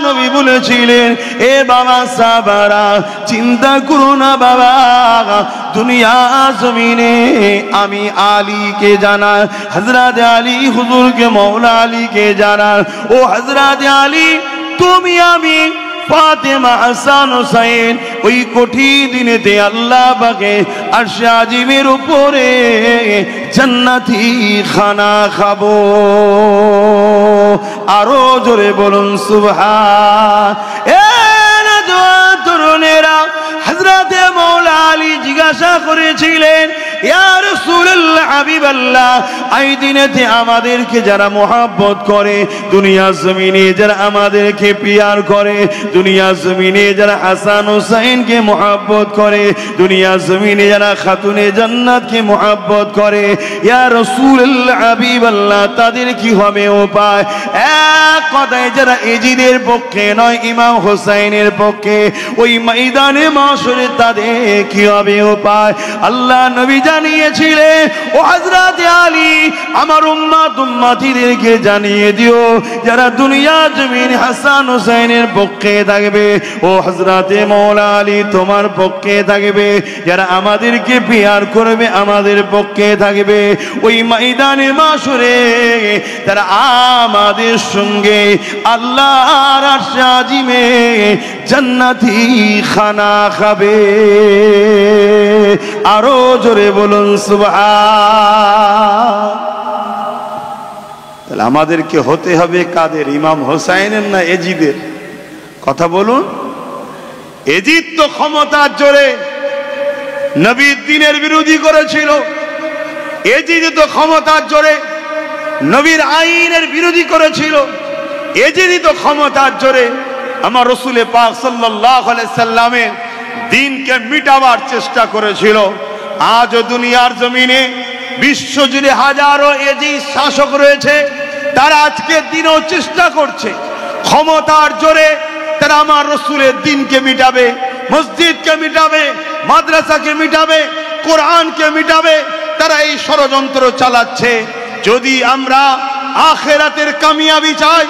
নবী বলেছিলেন এ বাবা সাহাবারা চিন্তা করো না বাবা দুনিয়া জমিনে আমি আলীকে জানা হযরত আলী হুজুরকে মওলা আলীকে জানা ও হযরত আলী তুমি আমি ফাতেমা হাসান হুসাইন ওই কঠিন দিনেতে আল্লাহ পাকে আরশে আজিমের উপরে জান্নাতি খানা খাবো। আরো জোরে বলুন সুবহান। তরুণেরা, হযরতে মাওলা আলী জিজ্ঞাসা করেছিলেন, ইয়া রাসূলুল্লাহ, হাবিবাল্লাহ, এই দিনেতে আমাদেরকে যারা মোহাব্বত করে, দুনিয়া জমিনে যারা আমাদেরকে পিয়ার করে, দুনিয়া জমিনে যারা হাসান হুসাইনকে মোহাব্বত করে, দুনিয়া জমিনে যারা খাতুনে জান্নাতকে মোহাব্বত করে, ইয়া রাসূলুল্লাহ, হাবিবাল্লাহ, তাদের কি হবে উপায়? এক কথায় যারা এজিদের পক্ষে নয়, ইমাম হুসাইনের পক্ষে, ওই ময়দানে মাশরে তাদের কি হবে উপায়? আল্লাহ নবী জানিয়েছিলেন, ও হযরত আলী, আমার উম্মতিদেরকে জানিয়ে দিও, যারা দুনিয়া জমিন হাসান হুসাইনের পক্ষে থাকবে, ও হযরত মাওলা আলী তোমার পক্ষে থাকবে, যারা আমাদেরকে পিয়ার করবে আমাদের পক্ষে থাকবে, ওই ময়দানে মাশরে তারা আমাদের সঙ্গে আল্লাহর আরশে আজিমে জান্নাতি খানা খাবে। আরো জোরে বলুন সুবহান। তাহলে আমাদেরকে হতে হবে কাদের? ইমাম হোসাইনের না এজিদের? কথা বলুন। এজিদ তো ক্ষমতার জোরে নবীর দ্বীনের বিরোধী করেছিল, এজিদ তো ক্ষমতার জোরে নবীর আইনের বিরোধী করেছিল, এজিদ তো ক্ষমতার জোরে আমার রাসূল পাক সাল্লাল্লাহু আলাইহি সাল্লামের দ্বীনকে মিটাবার চেষ্টা করেছিল। আজ দুনিয়ার জমিনে বিশ্বজুড়ে হাজারো এজিদ শাসক রয়েছে, তারা আজকে দিনও চেষ্টা করছে ক্ষমতার জোরে তারা আমার রাসূলের দ্বীনকে মিটাবে, মসজিদকে মিটাবে, মাদ্রাসাকে মিটাবে, কোরআনকে মিটাবে। তারা এই ষড়যন্ত্র চালাচ্ছে। যদি আমরা আখিরাতের কামিয়াবি চাই,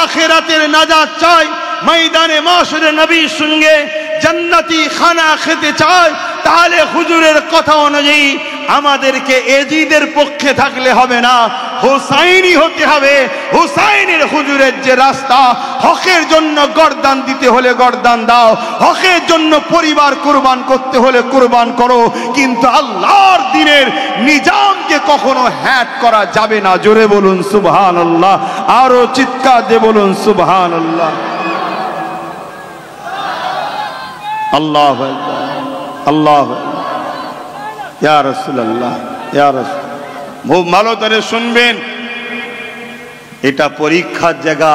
আখিরাতের নাজাত চাই, ময়দানে মাশরে নবীর সঙ্গে জান্নাতি খানা খেতে চাই, তাহলে হুজুরের কথা অনুযায়ী আমাদেরকে এজিদের পক্ষে থাকলে হবে না, হুসাইনি হতে হবে। হুসাইনের হুজুরের যে রাস্তা, হকের জন্য গর্দান দিতে হলে গর্দান দাও, হকের জন্য পরিবার কুরবান করতে হলে কুরবান করো, কিন্তু আল্লাহর দ্বীনের নিজামকে কখনো হ্যাট করা যাবে না। জোরে বলুন সুবহানাল্লাহ, আরো চিৎকার দিয়ে বলুন সুবহানাল্লাহ। আল্লাহু আকবার, আল্লাহু আকবার। ইয়া রাসূলুল্লাহ, ইয়া রাসূল, খুব ভালো করে শুনবেন, এটা পরীক্ষার জায়গা।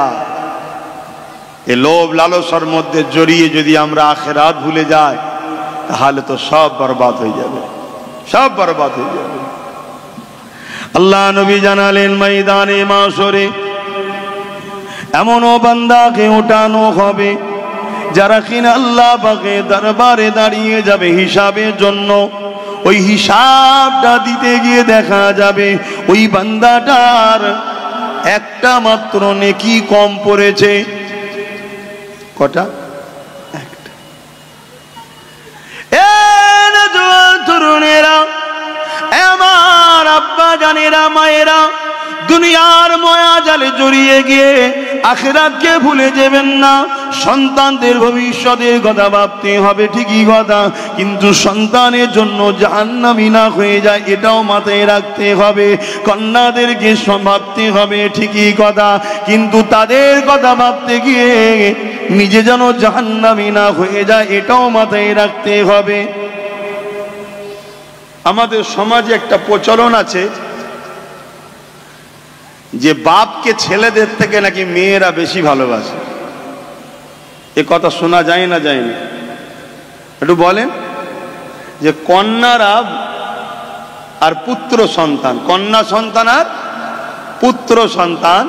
এই লোভ লালসার মধ্যে জড়িয়ে যদি আমরা আখিরাত ভুলে যাই, তাহলে তো সব বরবাদ হয়ে যাবে, সব বরবাদ হয়ে যাবে। আল্লাহ নবী জানালেন, ময়দানে মাশরে এমনও বান্দাকে উঠানো হবে যারা কিনা আল্লাহ পাকের দরবারে দাঁড়িয়ে যাবে হিসাবের জন্য। ওই হিসাবটা দিতে গিয়ে দেখা যাবে ওই বান্দাটার একটা মাত্র নেকি কম পড়েছে। কটা? একটা। তরুণেরা, আমার আব্বা জানেরা, মায়েরা, দুনিয়ার মায়া জালে জড়িয়ে গিয়ে আখিরাতকে ভুলে যাবেন না। সন্তানদের ভবিষ্যতের কথা ভাবতে হবে, ঠিকই কথা, কিন্তু সন্তানের জন্য জাহান্নামী না হয়ে যায় এটাও মাথায় রাখতে হবে। কন্যাদেরকে ভাবতে হবে, ঠিকই কথা, কিন্তু তাদের কথা ভাবতে গিয়ে নিজে যেন জাহান্নামী না হয়ে যায় এটাও মাথায় রাখতে হবে। আমাদের সমাজে একটা প্রচলন আছে যে বাপকে ছেলেদের থেকে নাকি মেয়েরা বেশি ভালোবাসে। এ কথা শোনা যায় না, যায় না? একটু বলেন যে কন্যারা আর পুত্র সন্তান, কন্যা সন্তান আর পুত্র সন্তান,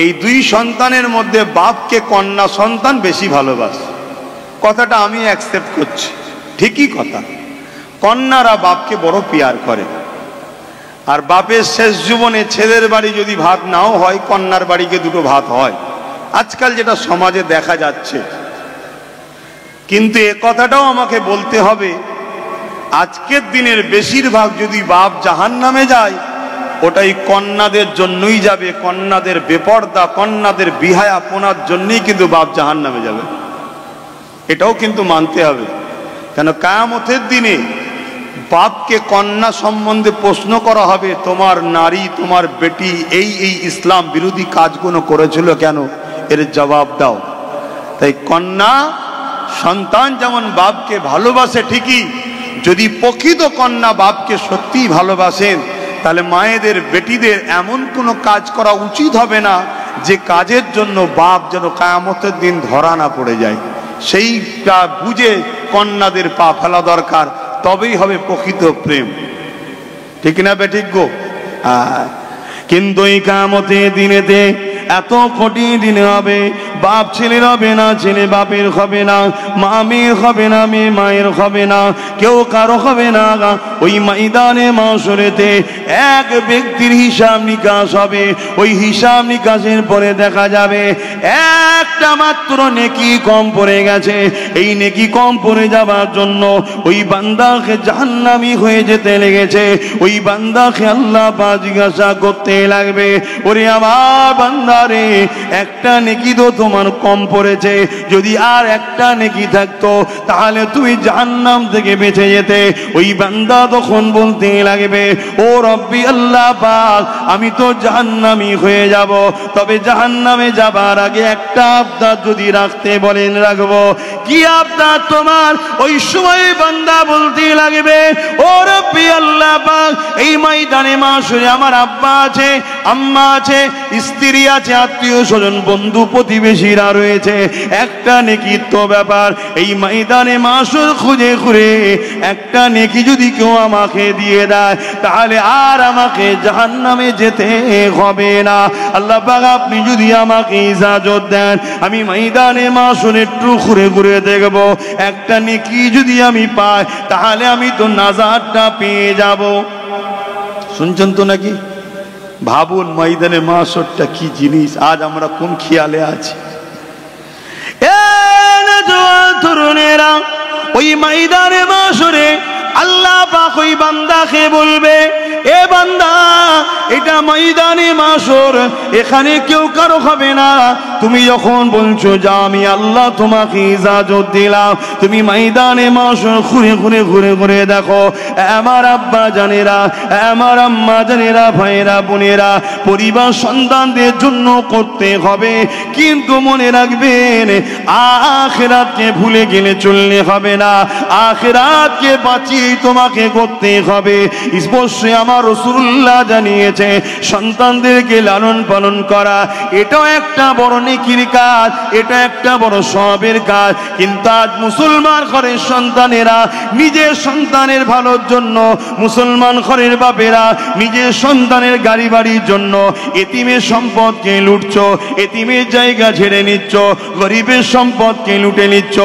এই দুই সন্তানের মধ্যে বাপকে কন্যা সন্তান বেশি ভালোবাসে। কথাটা আমি অ্যাকসেপ্ট করছি, ঠিকই কথা। কন্যারা বাপকে বড় পিয়ার করে, আর বাপের শেষ জীবনে ছেলের বাড়ি যদি ভাত নাও হয়, কন্যার বাড়িকে দুটো ভাত হয়, আজকাল যেটা সমাজে দেখা যাচ্ছে। কিন্তু এ কথাটাও আমাকে বলতে হবে, আজকের দিনের বেশিরভাগ যদি বাপ জাহান্নামে যায়, ওটাই কন্যাদের জন্যই যাবে। কন্যাদের বেপর্দা, কন্যাদের বিহায়াপনার জন্যই কিন্তু বাপ জাহান্নামে যাবে। এটাও কিন্তু মানতে হবে। কেন কিয়ামতের দিনে বাপকে কন্যা সম্বন্ধে প্রশ্ন করা হবে, তোমার নারী তোমার বেটি এই এই ইসলাম বিরোধী কাজগুলো করেছিল কেন, এর জবাব দাও। তাই কন্যা সন্তান যেমন বাপকে ভালোবাসে ঠিকই, যদি প্রকৃত কন্যা বাপকে সত্যিই ভালোবাসেন তাহলে মায়েদের বেটিদের এমন কোনো কাজ করা উচিত হবে না যে কাজের জন্য বাপ যেন কিয়ামতের দিন ধরা না পড়ে যায়। সেইটা বুঝে কন্যাদের পা ফেলা দরকার, তবেই হবে প্রকৃত প্রেম। ঠিক না বেঠিক গো? কিন্তু এই কিয়ামতের দিনেতে এত কঠিন দিন হবে, বাপ ছেলের হবে না, ছেলে বাপের হবে না, মা মেয়ের হবে না, মেয়ে মায়ের হবে না, কেউ কারো হবে না। ওই ময়দানে মাশরেতে এক ব্যক্তির হিসাব নিকাশ হবে। ওই হিসাব নিকাশের পরে দেখা যাবে একটা মাত্র নেকি কম পড়ে গেছে। এই নেকি কম পড়ে যাবার জন্য ওই বান্দাকে জাহান্নামী হয়ে যেতে লেগেছে। ওই বান্দাকে আল্লাহ পাক জিজ্ঞাসা করতে লাগবে, ওরে আমার বান্দা রে, একটা নেকি তো তোমার কম পড়েছে, যদি আর একটা নেকি থাকতো তাহলে তুমি জাহান্নাম থেকে বেঁচে যেতে। ওই বান্দা তখন বলতে লাগবে, ও রব্বি আল্লাহ পাক, আমি তো জাহান্নামী হয়ে যাব, তবে জাহান্নামে যাবার আগে একটা আবদার যদি রাখতে বলেন রাখবো। কি আবদার তোমার? ওই সময় বান্দা বলতে লাগবে, ও রব্বি আল্লাহ পাক, এই ময়দানে মাশরে আমার আব্বা আছে, আম্মা আছে, স্ত্রী আছে, আত্মীয় স্বজন বন্ধু প্রতিবেশীরা রয়েছে, একটা নেকি তো ব্যাপার। এই ময়দানে মাশর খুঁজে খুঁজে একটা নেকি যদি কেউ আমাকে দিয়ে দেয় তাহলে আর আমাকে জাহান্নামে যেতে হবে না। আল্লাহ পাক আপনি যদি আমাকে ইজাজত দেন, আমি ময়দানে মাশর একটু ঘুরে ঘুরে দেখব, একটা নেকি যদি আমি পাই তাহলে আমি তো নাজাতটা পেয়ে যাব। শুনছেন তো নাকি? ভাবুন ময়দানে মাশরটা কি জিনিস, আজ আমরা কোন খেয়ালে আছি। তরুণেরা, ওই ময়দানে মাশরে আল্লাহ পাক ওই বান্দাকে বলবে, এ বান্দা, এটা ময়দানে মাশর, এখানে কেউ কারো হবে না। তুমি যখন বলছো যা আমি আল্লাহ তোমাকে ইজাজত দিলাম, তুমি ময়দানে মাশর ঘুরে ঘুরে ঘুরে ঘুরে দেখো, আমার আব্বা জানেরা, আমার আম্মা জানেরা, ভাইয়েরা বোনেরা, পরিবার সন্তানদের জন্য করতে হবে, কিন্তু মনে রাখবেন আখিরাতকে ভুলে গেলে চললে হবে না। আখিরাতকে বাঁচিয়ে তোমাকে করতে হবে। স্পষ্টই আমার রাসূলুল্লাহ জানিয়েছে, সন্তানদেরকে লালন পালন করা এটাও একটা বড় নেকির কাজ, এটা একটা বড় সওয়াবের কাজ। কিন্তু আজ মুসলমান ঘরের সন্তানেরা নিজের সন্তানের ভালোর জন্য, মুসলমান ঘরের বাপেরা নিজের সন্তানের গাড়ি বাড়ির জন্য এতিমের সম্পদকে লুটছ, এতিমের জায়গা ছেড়ে নিচ্ছ, গরিবের সম্পদকে লুটে নিচ্ছ।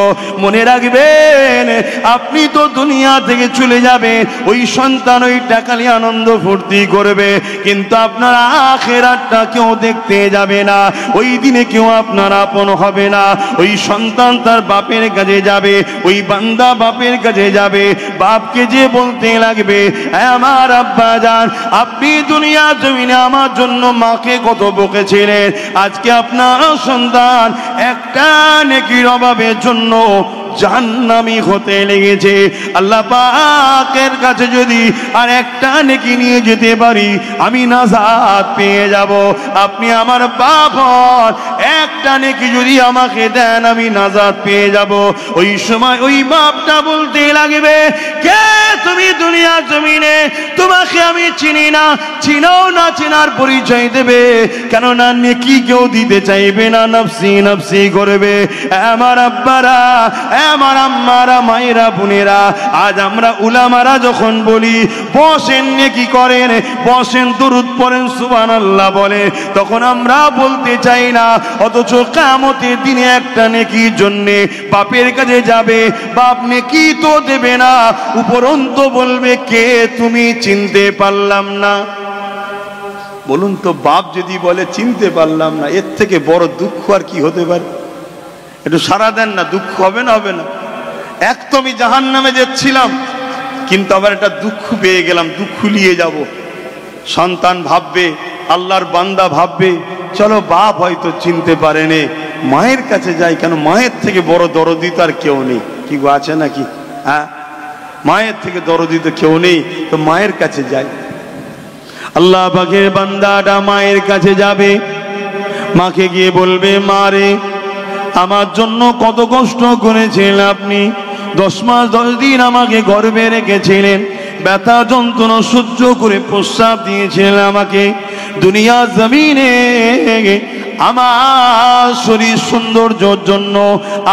মনে রাখবেন আপনি তো দুনিয়া থেকে চলে যাবে, ওই সন্তান ওই টাকা নিয়ে আনন্দ ফুর্তি করবে, কিন্তু আপনার আখিরাতটা কেউ দেখতে যাবে না। ওই দিনে কেউ আপনার আপন হবে না। ওই সন্তান তার বাপের কাছে যাবে, ওই বান্দা বাপের কাছে যাবে, বাপকে যে বলতে লাগবে, আমার আব্বা জান, আপনি দুনিয়া জমিনে আমার জন্য মাকে কত বকেছিলেন, আজকে আপনার সন্তান একটা নেকির অভাবের জন্য জাহান্নামী হতে লেগেছে। আল্লাহ পাকের কাছে যদি আর একটা নেকি নিয়ে যেতে পারি আমি নাজাত পেয়ে যাব। আপনি আমার বাপ হন, একটা নেকি যদি আমাকে দেন আমি নাজাত পেয়ে যাব। ওই সময় ওই বাপটা বলতে লাগবে, কে তুমি দুনিয়া জমিনে, তোমাকে আমি চিনি না, চিনাও না, চেনার পরিচয় দেবে, কেননা নেকি কেউ দিতে চাইবে না, নফসি নফসি করবে। আমার আব্বারা, আমার আম্মারা, মায়েরা, বোনেরা, আজ আমরা উলামারা যখন বলি বসেন নেকি করেন, বসেন দুরূদ পড়েন, সুবহানাল্লাহ বলে, তখন আমরা বলতে চাই না, অথচ কিয়ামতের দিনে একটা নেকির জন্য বাপের কাছে যাবে, বাপ নেকি তো দেবে না, উপরন্তু বলবে, কে তুমি, চিনতে পারলাম না। বলুন তো, বাপ যদি বলে চিনতে পারলাম না, এর থেকে বড় দুঃখ আর কি হতে পারে? একটু সারা দেন না, দুঃখ হবে না? হবে না? এক তো আমি জাহান্নামে যাচ্ছিলাম, কিন্তু আবার একটা দুঃখ পেয়ে গেলাম, দুঃখ নিয়ে যাব। সন্তান ভাববে, আল্লাহর বান্দা ভাববে, চলো বাপ হয়তো চিনতে পারেনি, মায়ের কাছে যাই, কেন মায়ের থেকে বড় দরদি তো আর কেউ নেই। কি গো, আছে নাকি? হ্যাঁ, মায়ের থেকে দরদি তো কেউ নেই, তো মায়ের কাছে যাই। আল্লাহ পাকের বান্দাটা মায়ের কাছে যাবে, মাকে গিয়ে বলবে, মা রে, আমার জন্য কত কষ্ট করেছিলেন আপনি, 10 মাস 10 দিন আমাকে গর্ভে রেখেছিলেন, ব্যথা যন্ত্রণা সহ্য করে প্রস্রাব দিয়েছিলেন আমাকে, দুনিয়া জমিনে আমার শরীর সৌন্দর্যের জন্য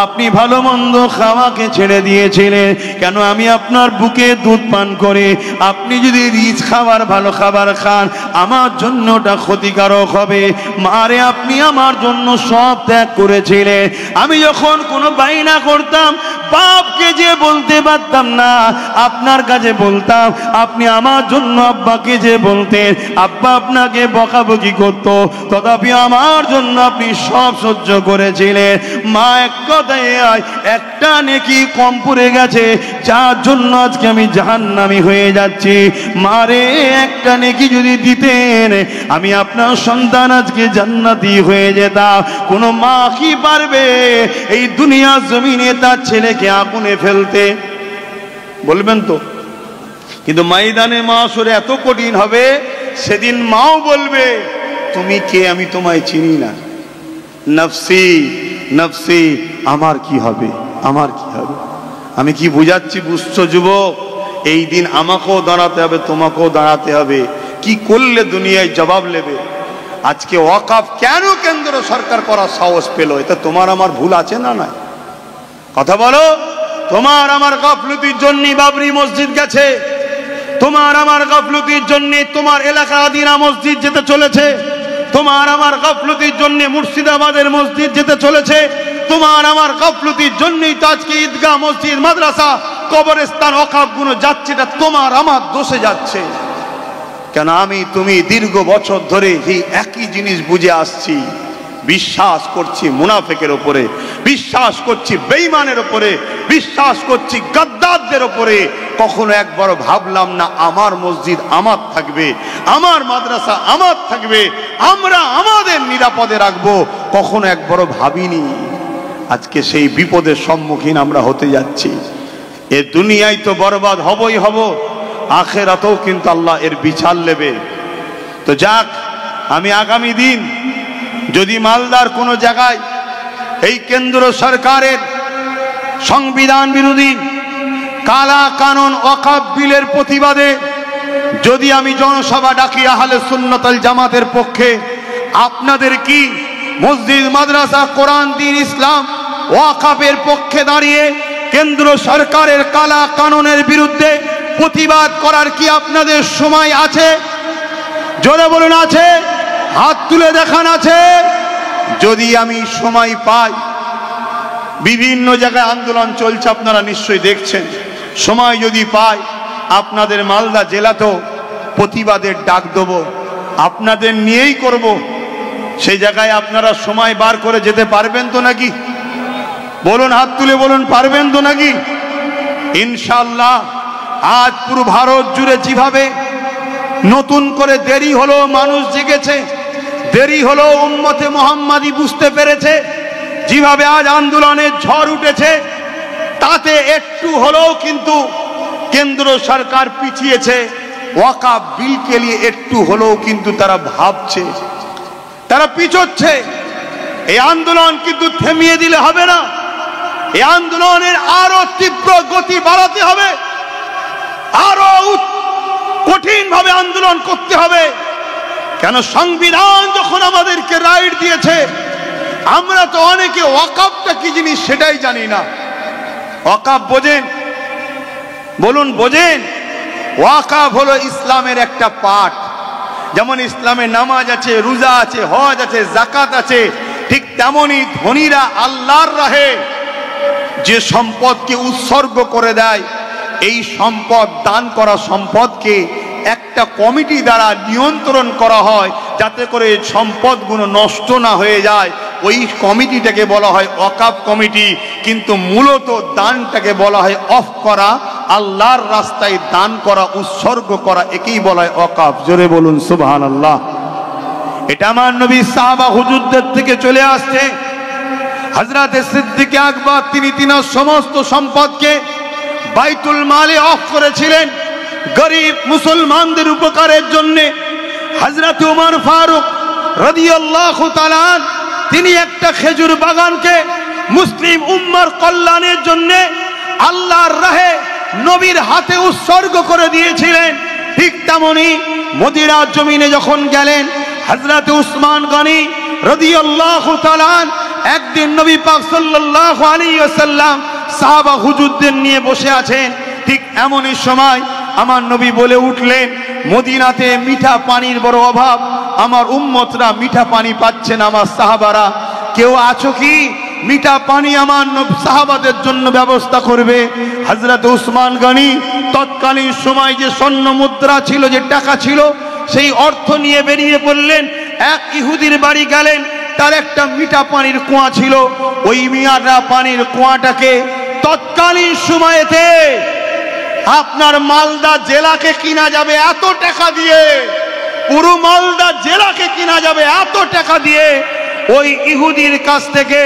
আপনি ভালো মন্দ খাওয়াকে ছেড়ে দিয়েছিলেন, কেন আমি আপনার বুকে দুধ পান করে আপনি যদি রিচ খাবার ভালো খাবার খান আমার জন্য ওটা ক্ষতিকারক হবে। মারে, আপনি আমার জন্য সব ত্যাগ করেছিলেন, আমি যখন কোনো বাইনা করতাম বাপকে যে বলতে পারতাম না, আপনার কাছে বলতাম, আপনি আমার জন্য আব্বাকে যে বলতেন, আব্বা আপনাকে বকাবকি করত, তথাপি আমার জন্য আপনি সব সহ্য করেছিলেন। মা, এক কথায় একটা নেকি কম পড়ে গেছে, যার জন্য আজকে আমি জাহান্নামী হয়ে যাচ্ছি। মারে, একটা নেকি যদি দিতেন আমি আপনার সন্তান আজকে জান্নাতি হয়ে যেতাম। কোনো মা কি পারবে এই দুনিয়া জমিনে তার ছেলেকে আগুনে ফেলতে? বলবেন তো? কিন্তু ময়দানে মাশরে এত কঠিন হবে, সেদিন মাও বলবে, তুমি কে, আমি তোমায় চিনি না, নফসি নফসি, আমার কি হবে, আমার কি হবে। আমি কি বুঝাচ্ছি বুঝছো যুবক? এই দিন আমাকেও দাঁড়াতে হবে, তোমাকেও দাঁড়াতে হবে। কি করলে দুনিয়ায় জবাব নেবে? আজকে ওয়াকফ কেন কেন্দ্র সরকার করার সাহস পেল? এটা তোমার আমার ভুল আছে না? নাই কথা বলো। তোমার আমার গাফলতির জন্য বাবরি মসজিদ গেছে, তোমার আমার গাফলতির জন্য তোমার এলাকা আদিনা মসজিদ যেতে চলেছে, তোমার আমার গাফলতির জন্য মুর্শিদাবাদের মসজিদ যেতে চলেছে, তোমার আমার গাফলতির জন্যই তো আজকে ঈদগাহ মসজিদ মাদ্রাসা কবরস্থান ওয়াকফগুলো যাচ্ছে। এটা তোমার আমার দোষে যাচ্ছে। কেন আমি তুমি দীর্ঘ বছর ধরে এই একই জিনিস বুঝে আসছি, বিশ্বাস করছি মুনাফিকের উপরে, বিশ্বাস করছি বেঈমানের উপরে, বিশ্বাস করছি গাদ্দারদের উপরে। কখনো একবার ভাবলাম না আমার মসজিদ আমার থাকবে, আমার মাদ্রাসা আমার থাকবে, আমরা আমাদের নিরাপদে রাখবো, কখনো একবার ভাবিনি। আজকে সেই বিপদের সম্মুখীন আমরা হতে যাচ্ছি। এ দুনিয়ায় তো বরবাদ হবই হব, আখেরাতেও কিন্তু আল্লাহ এর বিচার নেবে। তো যাক, আমি আগামী দিন যদি মালদার কোনো জায়গায় এই কেন্দ্র সরকারের সংবিধান বিরোধী কালা কানুন ওয়াকফ বিলের প্রতিবাদে যদি আমি জনসভা ডাকি আহলে সুন্নাত ওয়াল জামাতের পক্ষে, আপনাদের কি মসজিদ মাদ্রাসা কোরআন দ্বীন ইসলাম ওয়াকফের পক্ষে দাঁড়িয়ে কেন্দ্র সরকারের কালা কানুনের বিরুদ্ধে প্রতিবাদ করার কি আপনাদের সময় আছে? জোরে বলুন, আছে? হাত তুলে দেখান আছে। যদি আমি সময় পাই, বিভিন্ন জায়গায় আন্দোলন চলছে, আপনারা নিশ্চয়ই দেখছেন, সময় যদি পাই আপনাদের মালদা জেলাতেও প্রতিবাদের ডাক দেব, আপনাদের নিয়েই করব। সেই জায়গায় আপনারা সময় বার করে যেতে পারবেন তো নাকি? বলুন, হাত তুলে বলুন, পারবেন তো নাকি? ইনশাআল্লাহ। আজ পুরো ভারত জুড়ে যেভাবে নতুন করে দেরি হলো মানুষ জেগেছে, দেরি হলো উম্মতে মুহাম্মাদি বুঝতে পেরেছে, যেভাবে আজ আন্দোলনের ঝড় উঠেছে, তাতে একটু হলেও কিন্তু কেন্দ্র সরকার পিছিয়েছে। ওয়াকফ বিলকে নিয়ে একটু হলেও কিন্তু তারা ভাবছে, তারা পিছোচ্ছে। এই আন্দোলন কিন্তু থেমিয়ে দিলে হবে না, এই আন্দোলনের আরো তীব্র গতি বাড়াতে হবে, আরো কঠিন ভাবে আন্দোলন করতে হবে। কেন সংবিধান যখন আমাদেরকে রাইট দিয়েছে, আমরা তো অনেকে ওয়াকফটা কি জিনিস সেটাই জানি না। ওয়াকফ বোঝেন? বলুন, বোঝেন? ওয়াকফ হলো ইসলামের একটা পার্ট। যেমন ইসলামে নামাজ আছে, রোজা আছে, হজ আছে, যাকাত আছে, ঠিক তেমনি ধনীরা আল্লাহর রাহে যে সম্পদকে উৎসর্গ করে দেয়, এই সম্পদ দান করা সম্পদকে একটা কমিটি দ্বারা নিয়ন্ত্রণ করা হয় যাতে করে সম্পদগুলো নষ্ট না হয়ে যায়। ওই কমিটিটাকে বলা হয় ওয়াকফ কমিটি, কিন্তু মূলত দানটাকে বলা হয় অফ করা, আল্লাহর রাস্তায় দান করা, উৎসর্গ করা, একেই বলা হয় ওয়াকফ। জোরে বলুন সুবহানাল্লাহ। এটা আমার নবী সাহাবা হুজুরদের থেকে চলে আসছে। হযরত সিদ্দিক আকবর তিনি তিনার সমস্ত সম্পদকে বাইতুল মালে অফ করেছিলেন গরিব মুসলমানদের উপকারের জন্য। হযরত ওমর ফারুক রাদিয়াল্লাহু তাআলা তিনি একটা খেজুর বাগানকে মুসলিম উম্মার কল্যাণের জন্য আল্লাহর রাহে নবীর হাতে উৎসর্গ করে দিয়েছিলেন। ঠিক তেমনি মদিনার জমিনে যখন গেলেন হযরত উসমান গনি রাদিয়াল্লাহু তাআলা একদিন নবী পাক সাল্লাল্লাহু আলাইহি ওয়াসাল্লাম সাহাবা হুজুরদের নিয়ে বসে আছেন। ঠিক এমনই সময় আমার নবী বলে উঠলেন, মদিনাতে মিঠা পানির বড় অভাব, আমার উম্মতরা মিঠা পানি পাচ্ছে না, আমার সাহাবারা কেউ আছো কি মিঠা পানি আমার সাহাবাদের জন্য ব্যবস্থা করবে? হযরত উসমান গনি তৎকালীন সময় যে স্বর্ণ মুদ্রা ছিল, যে টাকা ছিল, সেই অর্থ নিয়ে বেরিয়ে পড়লেন। এক ইহুদির বাড়ি গেলেন, তার একটা মিঠা পানির কুয়া ছিল। ওই মিঠা পানির কুয়াটাকে তৎকালীন সময়েতে আপনার মালদা জেলাকে কিনা যাবে এত টাকা দিয়ে, পুরো মালদা জেলাকে কিনা যাবে এত টাকা দিয়ে। ওই ইহুদির কাছ থেকে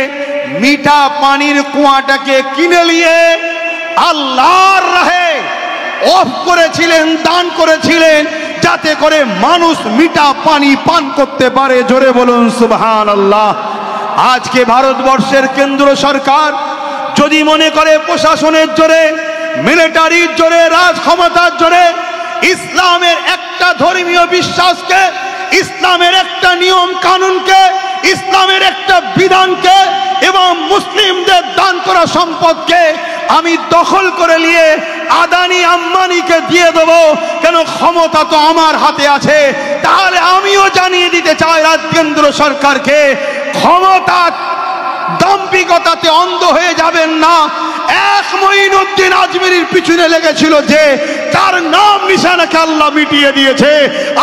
মিঠা পানির কুয়াটাকে কিনে নিয়ে আল্লাহর রাহে অফ করেছিলেন, দান করেছিলেন, যাতে করে মানুষ মিঠা পানি পান করতে পারে। জোরে বলুন সুবহানাল্লাহ। আজকে ভারতবর্ষের কেন্দ্র সরকার যদি মনে করে প্রশাসনের জোরে, মিলিটারির জোরে, রাজ ক্ষমতার জোরে ইসলামের একটা ধর্মীয় বিশ্বাসকে, ইসলামের একটা নিয়ম কানুনকে, ইসলামের একটা বিধানকে এবং মুসলিমদের দান করা সম্পদকে আমি দখল করে নিয়ে আদানি আম্বানিকে দিয়ে দেব, কেন ক্ষমতা তো আমার হাতে আছে, তাহলে আমিও জানিয়ে দিতে চাই রাজ কেন্দ্র সরকারকে, ক্ষমতা দাম্ভিকতাতে অন্ধ হয়ে যাবেন না। এক মঈনুদ্দিন আজমিরির পিছনে লেগেছিল যে, তার নাম নিশানাকে আল্লাহ মিটিয়ে দিয়েছে।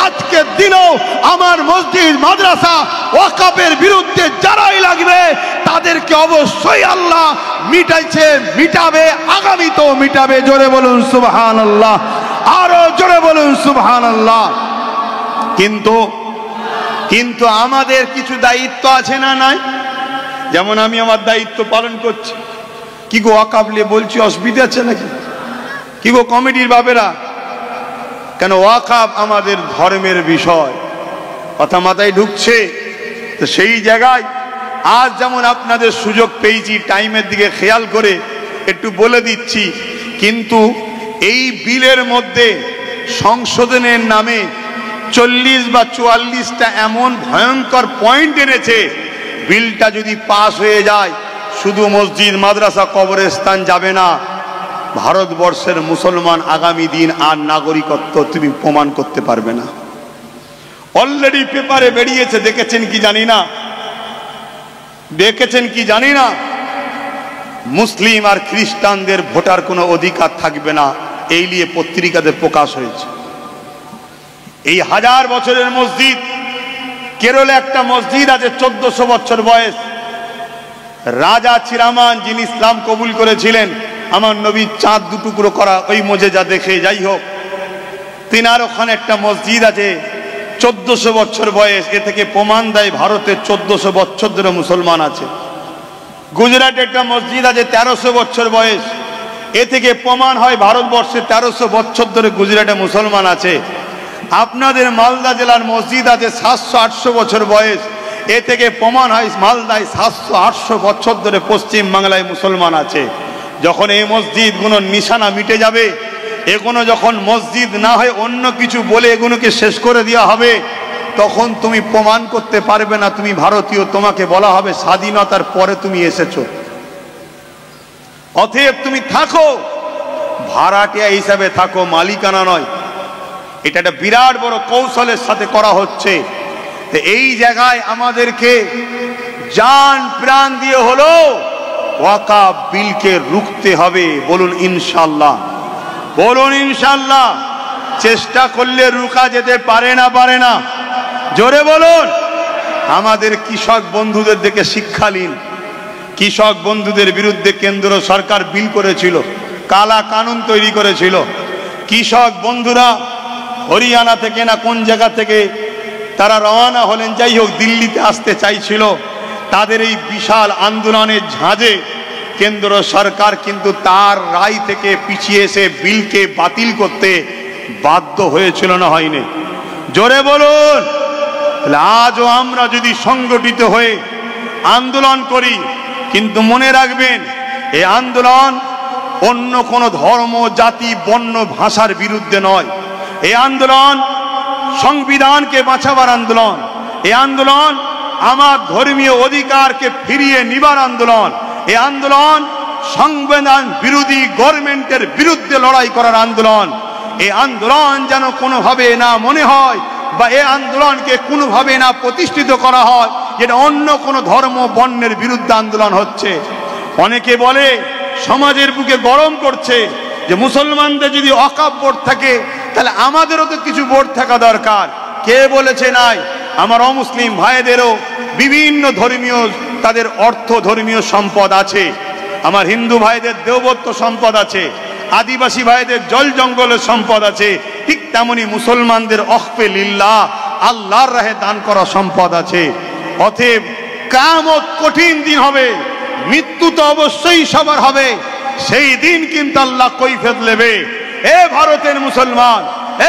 আজকের দিনেও আমার মসজিদ মাদ্রাসা ওয়াকফের বিরুদ্ধে যারাই লাগবে তাদেরকে অবশ্যই আল্লাহ মিটাইছে, মিটাবে, আগামীতেও মিটাবে। জোরে বলুন সুবহানাল্লাহ, আরো জোরে বলুন সুবহানাল্লাহ। কিন্তু আমাদের কিছু দায়িত্ব আছে না নাই? যেমন আমি আমার দায়িত্ব পালন করছি। কি গো ওয়াকফ নিয়ে বলছি, অসুবিধা আছে নাকি? কি গো কমিটির বাবেরা? কেন ওয়াকফ আমাদের ধর্মের বিষয়, কথা মাথায় ঢুকছে তো সেই জায়গায় আজ যেমন আপনাদের সুযোগ পেয়েছি, টাইমের দিকে খেয়াল করে একটু বলে দিচ্ছি। কিন্তু এই বিলের মধ্যে সংশোধনের নামে 40 বা 44টা এমন ভয়ঙ্কর পয়েন্ট এনেছে, বিলটা যদি পাস হয়ে যায় শুধু মসজিদ মাদ্রাসা কবরস্থান যাবে না, ভারতবর্ষের মুসলমান আগামী দিন আর নাগরিকত্ব তুমি প্রমাণ করতে পারবে না। অলরেডি পেপারে বেরিয়েছে, দেখেছেন কি জানি না, দেখেছেন কি জানি না, মুসলিম আর খ্রিস্টানদের ভোটার কোনো অধিকার থাকবে না, এই নিয়ে পত্রিকাতে প্রকাশ হয়েছে। এই 1000 বছরের মসজিদ, কেরলে একটা মসজিদ আছে 1400 বছর বয়স, রাজা চিরামান যিনি ইসলাম কবুল করেছিলেন, আমার নবী চাঁদ দুটুকরো করা ওই মোজেজা দেখে, যাই হোক, তিনার ওখানে একটা মসজিদ আছে 1400 বছর বয়স। এ থেকে প্রমাণ দেয় ভারতের 1400 বছর ধরে মুসলমান আছে। গুজরাটে একটা মসজিদ আছে 1300 বছর বয়স, এ থেকে প্রমাণ হয় ভারতবর্ষে 1300 বছর ধরে গুজরাটে মুসলমান আছে। আপনাদের মালদা জেলার মসজিদ আছে 700-800 বছর বয়স, এ থেকে প্রমাণ হয় মালদায় 700-800 বছর ধরে পশ্চিম বাংলায় মুসলমান আছে। যখন এই মসজিদগুলো নিশানা মিটে যাবে, এগুলো যখন মসজিদ না হয় অন্য কিছু বলে এগুলোকে শেষ করে দেওয়া হবে, তখন তুমি প্রমাণ করতে পারবে না তুমি ভারতীয়, তোমাকে বলা হবে স্বাধীনতার পরে তুমি এসেছো। অতএব তুমি থাকো ভাড়াটিয়া হিসাবে থাকো, মালিকানা নয়। এটা একটা বিরাট বড় কৌশলের সাথে করা হচ্ছে। তো এই জায়গায় আমাদেরকে জান প্রাণ দিয়ে হলো ওয়াকফ বিলকে রুখতে হবে। বলুন ইনশাআল্লাহ, বলুন ইনশাআল্লাহ। চেষ্টা করলে রুখা যেতে পারে না, পারে না? জোরে বলুন। আমাদের কৃষক বন্ধুদের দিকে শিক্ষা নিন। কৃষক বন্ধুদের বিরুদ্ধে কেন্দ্র সরকার বিল করেছিল, কালা কানুন তৈরি করেছিল। কৃষক বন্ধুরা হরিয়ানা থেকে না কোন জায়গা থেকে তারা রওনা হলেন, যাই হোক দিল্লিতে আসতে চাইছিল। তাদের এই বিশাল আন্দোলনের ঝাঁজে কেন্দ্র সরকার কিন্তু তার রায় থেকে পিছিয়ে এসে বিলকে বাতিল করতে বাধ্য হয়েছিল না হয়নি? জোরে বলুন। আজও আমরা যদি সংগঠিত হয়ে আন্দোলন করি, কিন্তু মনে রাখবেন এই আন্দোলন অন্য কোনো ধর্ম, জাতি, বর্ণ, ভাষার বিরুদ্ধে নয়। এই আন্দোলন সংবিধানকে বাঁচাবার আন্দোলন। এই আন্দোলন আমার ধর্মীয় অধিকারকে ফিরিয়ে নিবার আন্দোলন। এই আন্দোলন সংবিধান বিরোধী গভর্নমেন্টের বিরুদ্ধে লড়াই করার আন্দোলন। এই আন্দোলন যেন কোনোভাবে না মনে হয় বা এই আন্দোলনকে কোনোভাবে না প্রতিষ্ঠিত করা হয় যেটা অন্য কোনো ধর্ম, বর্ণের বিরুদ্ধে আন্দোলন হচ্ছে। অনেকে বলে সমাজের বুকে গরম করছে যে মুসলমানদের যদি ওয়াকফ বোর্ড থাকে তাহলে আমাদেরও তো কিছু বোর্ড থাকা দরকার। কে বলেছে নাই? আমার অমুসলিম ভাইদেরও বিভিন্ন ধর্মীয় তাদের অর্থ ধর্মীয় সম্পদ আছে। আমার হিন্দু ভাইদের দেবত্ব সম্পদ আছে, আদিবাসী ভাইদের জল জঙ্গলের সম্পদ আছে, ঠিক তেমনি মুসলমানদের ওয়াকফে লিল্লাহ আল্লাহর রাহে দান করা সম্পদ আছে। অতএব কিয়ামত কঠিন দিন হবে, মৃত্যু তো অবশ্যই সবার হবে। সেই দিন কিন্তু আল্লাহ কৈফিয়ত নেবে। এ ভারতের মুসলমান,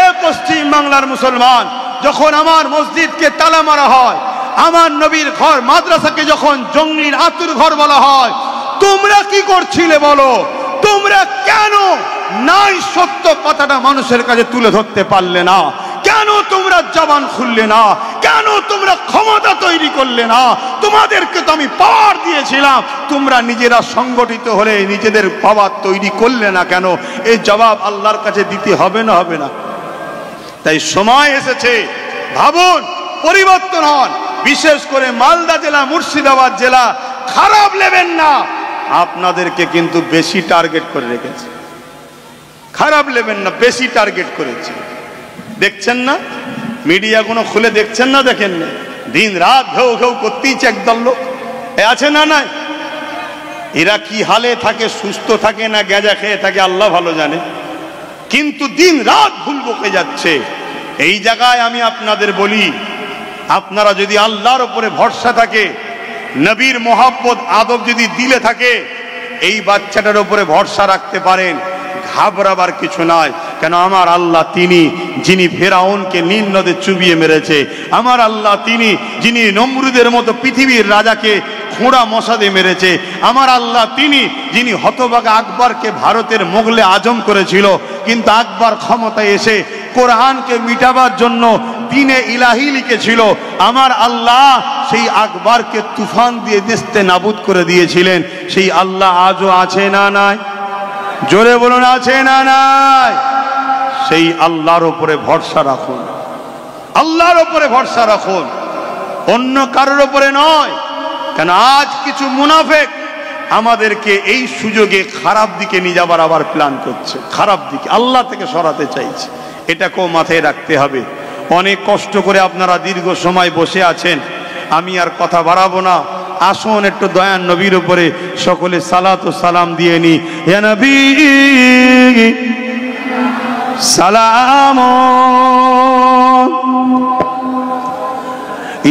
এ পশ্চিম বাংলার মুসলমান, যখন আমার মসজিদকে তালা মারা হয়, আমার নবীর ঘর মাদ্রাসাকে যখন জঙ্গলির আতুর ঘর বলা হয়, তোমরা কি করছিলে বলো? তোমরা কেন নাই সত্য কথাটা মানুষের কাছে তুলে ধরতে পারলে না? কেন তোমরা জবান খুললে না? কেন তোমরা ক্ষমতা তৈরি করলে না? তোমাদেরকে তো আমি পাওয়ার দিয়েছিলাম, তোমরা নিজেরা সংগঠিত হলে নিজেদের পাওয়ার তৈরি করলে না কেন? এই জবাব আল্লাহর কাছে দিতে হবে না হবে না? তাই সময় এসেছে, ভাবুন, পরিবর্তন হন। বিশেষ করে মালদা জেলা, মুর্শিদাবাদ জেলা খারাপ নেবেন না, আপনাদেরকে কিন্তু বেশি টার্গেট করে রেখেছে। খারাপ নেবেন না, বেশি টার্গেট করেছে। দেখছেন না মিডিয়াগুলো খুলে? দেখছেন না? দেখেন না? দিন রাত ঘেউ ঘেউ করতেইছে একদল লোক। আছে না নাই? এরা কি হালে থাকে, সুস্থ থাকে না গেঁজা খেয়ে থাকে আল্লাহ ভালো জানে, কিন্তু দিন রাত ভুল বকে যাচ্ছে। এই জায়গায় আমি আপনাদের বলি, আপনারা যদি আল্লাহর উপরে ভরসা থাকে, নবীর মোহাব্বত আদব যদি দিলে থাকে, এই বাচ্চাটার উপরে ভরসা রাখতে পারেন, ঘাবড়াবার কিছু নাই। কেন আমার আল্লাহ তিনি যিনি ফেরাউনকে নীল নদে চুবিয়ে মেরেছে। আমার আল্লাহ তিনি যিনি নমরুদের মতো পৃথিবীর রাজাকে খোঁড়া মশা দিয়ে মেরেছে। আমার আল্লাহ তিনি যিনি হতভাগা আকবরকে ভারতের মোগলে আজম করেছিল, কিন্তু আকবর ক্ষমতায় এসে কোরআনকে মিটাবার জন্য দিনে ইলাহি লিখেছিল। আমার আল্লাহ সেই আকবরকে তুফান দিয়ে নেস্তে নাবুদ করে দিয়েছিলেন। সেই আল্লাহ আজও আছে না নাই? জোরে বলুন, আছে না নাই? সেই আল্লাহর উপরে ভরসা রাখুন, আল্লাহর উপরে ভরসা রাখুন, অন্য কারোর উপরে নয়। কেন আজ কিছু মুনাফিক আমাদেরকে এই সুযোগে খারাপ দিকে নিয়ে যাবার আবার প্ল্যান করছে, খারাপ দিকে আল্লাহ থেকে সরাতে চাইছে। এটাকেও মাথায় রাখতে হবে। অনেক কষ্ট করে আপনারা দীর্ঘ সময় বসে আছেন, আমি আর কথা বাড়াবো না। আসুন একটু দয়ান নবীর উপরে সকলে সালাত ও সালাম দিয়ে নি। ইয়া নবী সালাম,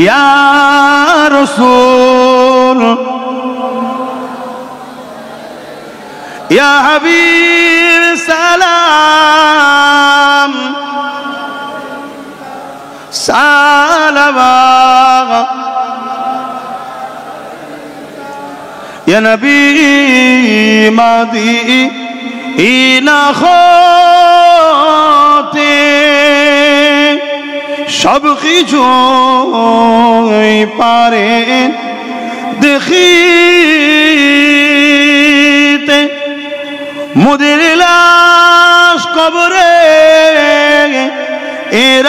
ইয়া রাসূল, ইয়া হাবিব সালাম, সালাওয়াত ইয়া নবী মাদিনা হতে সব কিছু পারেন দেখিতে, মোদের লাশ কবরে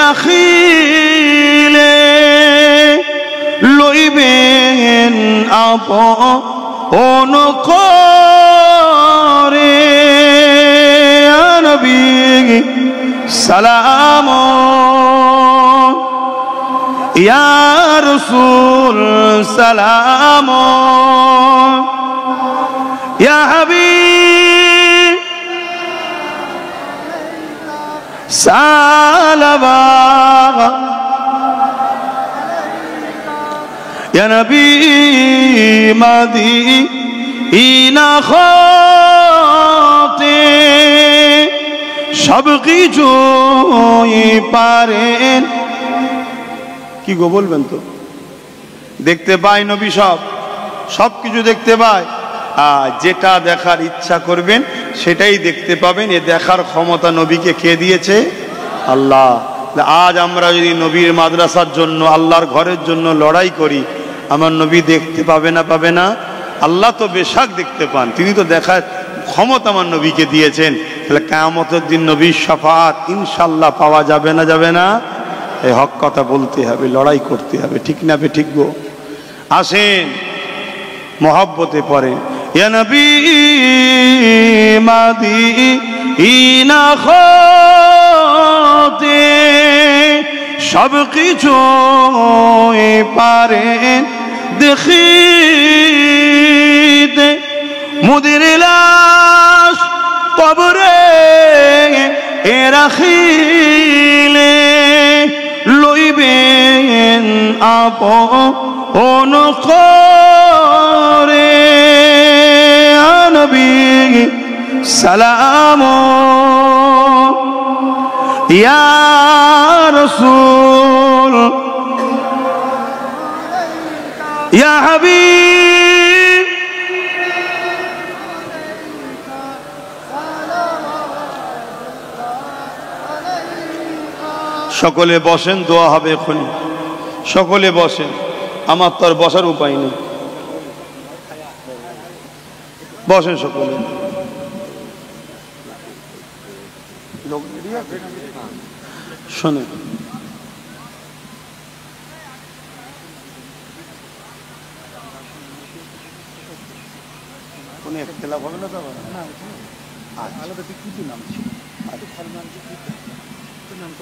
রাখিলে লইবেন আপন করে। নবী সালাম, ইয়া রাসূল সালাম, ইয়া হাবিব সালাওয়াত ইয়া নবী মদিনা হতে সব কিছু পারেন। কি গো বলবেন তো? দেখতে পাই নবী সব কিছু দেখতে পায়, আর যেটা দেখার ইচ্ছা করবেন সেটাই দেখতে পাবেন। এ দেখার ক্ষমতা নবীকে কে দিয়েছে? আল্লাহ। আজ আমরা যদি নবীর মাদ্রাসার জন্য, আল্লাহর ঘরের জন্য লড়াই করি, আমার নবী দেখতে পাবে না? পাবে না? আল্লাহ তো বেশাক দেখতে পান, তিনি তো দেখার ক্ষমতা আমার নবীকে দিয়েছেন। তাহলে কিয়ামতের দিন নবীর শাফাত ইনশাআল্লাহ পাওয়া যাবে না? যাবে না? এই হক কথা বলতে হবে, লড়াই করতে হবে, ঠিক না বে ঠিক গো? আসেন মহব্বতে পড়েন, ইয়া নবী মদিনা হতে সব কিছু পারেন দেখিতে, মুদের লাশ কবরে রাখিলে লইবেন আপন করে। নবী সালাম ইয়া রাসূল ইয়া হাবিব। সকলে বসেন, দোয়া হবে এখনই। সকলে বসেন, আমার তো আর বসার উপায় নেই। বসেন সকলে। শোনেন,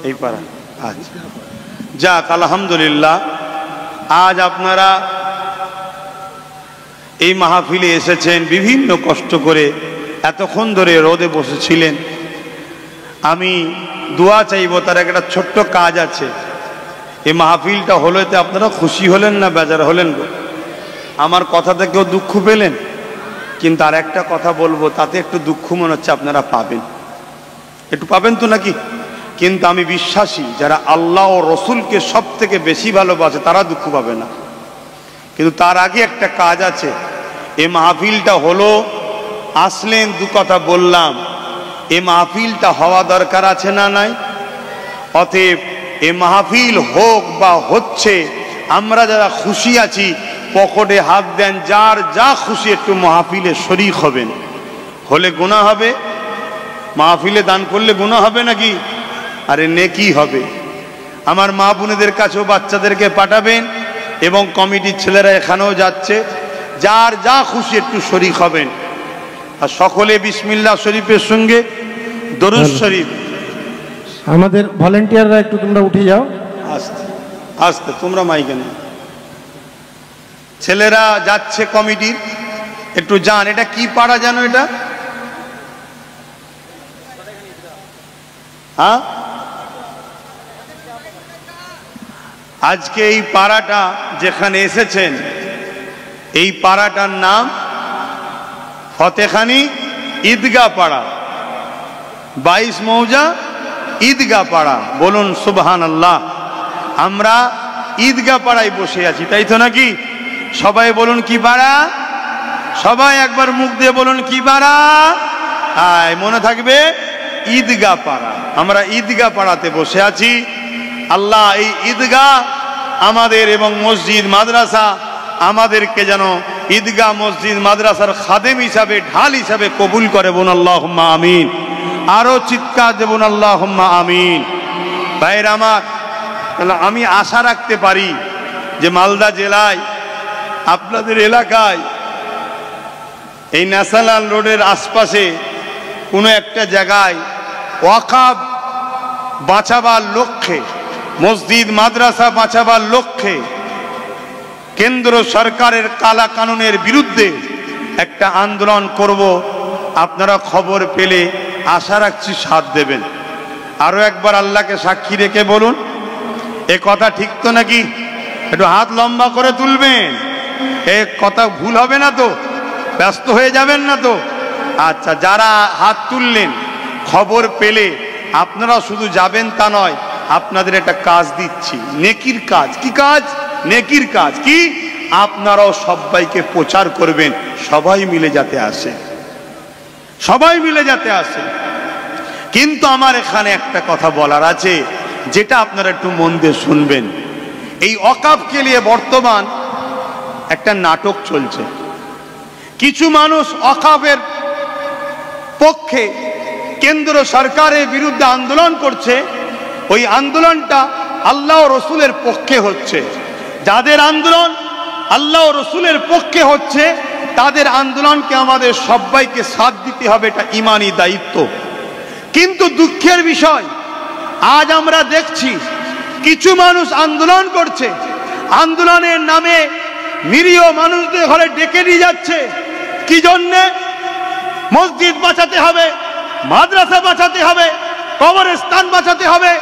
এই পারা যাক, আলহামদুলিল্লাহ। আজ আপনারা এই মাহফিলে এসেছেন, বিভিন্ন কষ্ট করে এতক্ষণ ধরে রোদে বসেছিলেন। আমি দোয়া চাইব, তার একটা ছোট্ট কাজ আছে। এই মাহফিলটা হলো, এতে আপনারা খুশি হলেন না বেজার হলেন গো? আমার কথাতে কেউ দুঃখ পেলেন? কিন্তু আর একটা কথা বলবো, তাতে একটু দুঃখ মনে হচ্ছে আপনারা পাবেন, একটু পাবেন তো নাকি? কিন্তু আমি বিশ্বাসী, যারা আল্লাহ ও রসুলকে সব থেকে বেশি ভালোবাসে তারা দুঃখ পাবে না। কিন্তু তার আগে একটা কাজ আছে। এই মাহফিলটা হলো, আসলেন, দু কথা বললাম, এই মাহফিলটা হওয়া দরকার আছে না নাই? অতএব এ মাহফিল হোক বা হচ্ছে, আমরা যারা খুশি আছি পকেটে হাত দেন, যার যা খুশি একটু মাহফিলে শরীক হবেন। হলে গুনাহ হবে? মাহফিলে দান করলে গুনাহ হবে নাকি? আরে নেকি হবে। আমার মা বোনেদের কাছেও বাচ্চাদেরকে পাঠাবেন, এবং কমিটির ছেলেরা এখানেও যাচ্ছে, যার যা খুশি একটু শরীক হবেন। আর সকলে বিসমিল্লাহ শরীফের সঙ্গে দরুদ শরীফ। আমাদের ভলেন্টিয়াররা একটু তোমরা উঠে যাও, আস্তে আস্তে, তোমরা মাইকে না। ছেলেরা যাচ্ছে কমিটির, একটু যান। এটা কি পাড়া জানো এটা? হ্যাঁ, আজকে এই পাড়াটা যেখানে এসেছেন, এই পাড়াটার নাম ফতেখানি ঈদগাহ পাড়া, 22 মৌজা ঈদগাহ পাড়া। বলুন সুবহানাল্লাহ। আমরা ঈদগাহ পাড়ায় বসে আছি, তাই তো নাকি? সবাই বলুন কি পাড়া? সবাই একবার মুখ দিয়ে বলুন কি পাড়া? মনে থাকবে, ঈদগাহ পাড়া। আমরা ঈদগাহ পাড়াতে বসে আছি। আল্লাহ এই ঈদগাহ আমাদের এবং মসজিদ মাদ্রাসা আমাদেরকে যেন ঈদগাহ মসজিদ মাদ্রাসার খাদেম হিসাবে, ঢাল হিসাবে কবুল করে। বোন আল্লাহুম্মা আমিন। আরো চিৎকার দেবুন আল্লাহুম্মা আমিন। ভাইয়ের আমার, তাহলে আমি আশা রাখতে পারি যে মালদা জেলায়, আপনাদের এলাকায়, এই ন্যাশনাল রোডের আশপাশে কোনো একটা জায়গায় ওয়াকফ বাঁচাবার লক্ষ্যে, মসজিদ মাদ্রাসা বাঁচাবার লক্ষ্যে কেন্দ্র সরকারের কালা কানুনের বিরুদ্ধে একটা আন্দোলন করব। আপনারা খবর পেলে আশা রাখছি সাথ দেবেন। আরো একবার আল্লাহকে সাক্ষী রেখে বলুন, এ কথা ঠিক তো নাকি? একটু হাত লম্বা করে তুলবেন। এ কথা ভুল হবে না তো? ব্যস্ত হয়ে যাবেন না তো? আচ্ছা, যারা হাত তুললেন খবর পেলে আপনারা শুধু যাবেন তা নয়, আপনাদের একটা কাজ দিচ্ছি, নেকির কাজ। কি কাজ? নেকির কাজ। কি? আপনারাও সবাইকে প্রচার করবেন, সবাই মিলে যাতে আসে, সবাই মিলে যাতে আসে। কিন্তু আমার এখানে একটা কথা বলার আছে, যেটা আপনারা একটু মন দিয়ে শুনবেন। এই ওয়াকফকে নিয়ে বর্তমান একটা নাটক চলছে। কিছু মানুষ ওয়াকফের পক্ষে কেন্দ্র সরকারের বিরুদ্ধে আন্দোলন করছে। ওই আন্দোলনটা আল্লাহ ও রসুলের পক্ষে হচ্ছে। যাদের আন্দোলন আল্লাহ ও রসুলের পক্ষে হচ্ছে, তাদের আন্দোলনকে আমাদের সবাইকে সাথ দিতে হবে, এটা ঈমানি দায়িত্ব। কিন্তু দুঃখের বিষয়, আজ আমরা দেখছি কিছু মানুষ আন্দোলন করছে, আন্দোলনের নামে নিরীহ মানুষদের ঘরে ডেকে নিয়ে যাচ্ছে। কি জন্যে? মসজিদ বাঁচাতে হবে, মাদ্রাসা বাঁচাতে হবে, কবরস্থান বাঁচাতে হবে,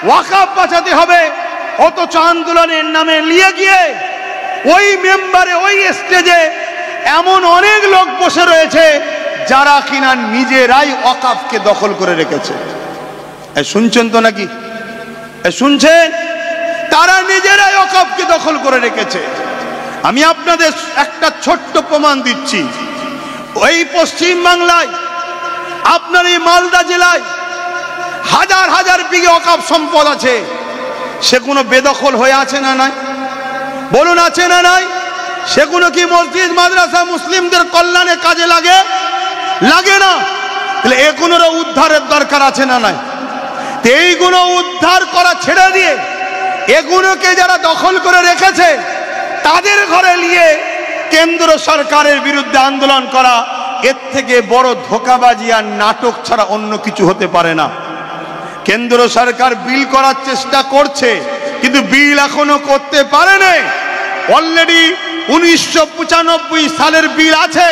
ওয়াকফ বাঁচাতে হবে। অথচ আন্দোলনের নামে নিয়ে গিয়ে ওই মেম্বারে, ওই স্টেজে এমন অনেক লোক বসে রয়েছে যারা কিনা নিজেরাই ওয়াকফকে দখল করে রেখেছে। শুনছেন তো নাকি? শুনছেন? তারা নিজেরাই ওয়াকফকে দখল করে রেখেছে। আমি আপনাদের একটা ছোট্ট প্রমাণ দিচ্ছি। ওই পশ্চিম বাংলায়, আপনার এই মালদা জেলায় হাজার হাজার বিঘে ওয়াকফ সম্পদ আছে। সেগুলো বেদখল হয়ে আছে না নাই? বলুন, আছে না নাই? সেগুলো কি মসজিদ মাদ্রাসা মুসলিমদের কল্যাণে কাজে লাগে? লাগে না। তাহলে এগুলোরও উদ্ধারের দরকার আছে না নাই? এইগুলো উদ্ধার করা ছেড়ে দিয়ে এগুলোকে যারা দখল করে রেখেছে তাদের ঘরে নিয়ে কেন্দ্র সরকারের বিরুদ্ধে আন্দোলন করা, এর থেকে বড় ধোঁকাবাজি আর নাটক ছাড়া অন্য কিছু হতে পারে না। কেন্দ্র সরকার বিল করার চেষ্টা করছে, কিন্তু বিল এখনো করতে পারেনি। অলরেডি 1995 সালের বিল আছে,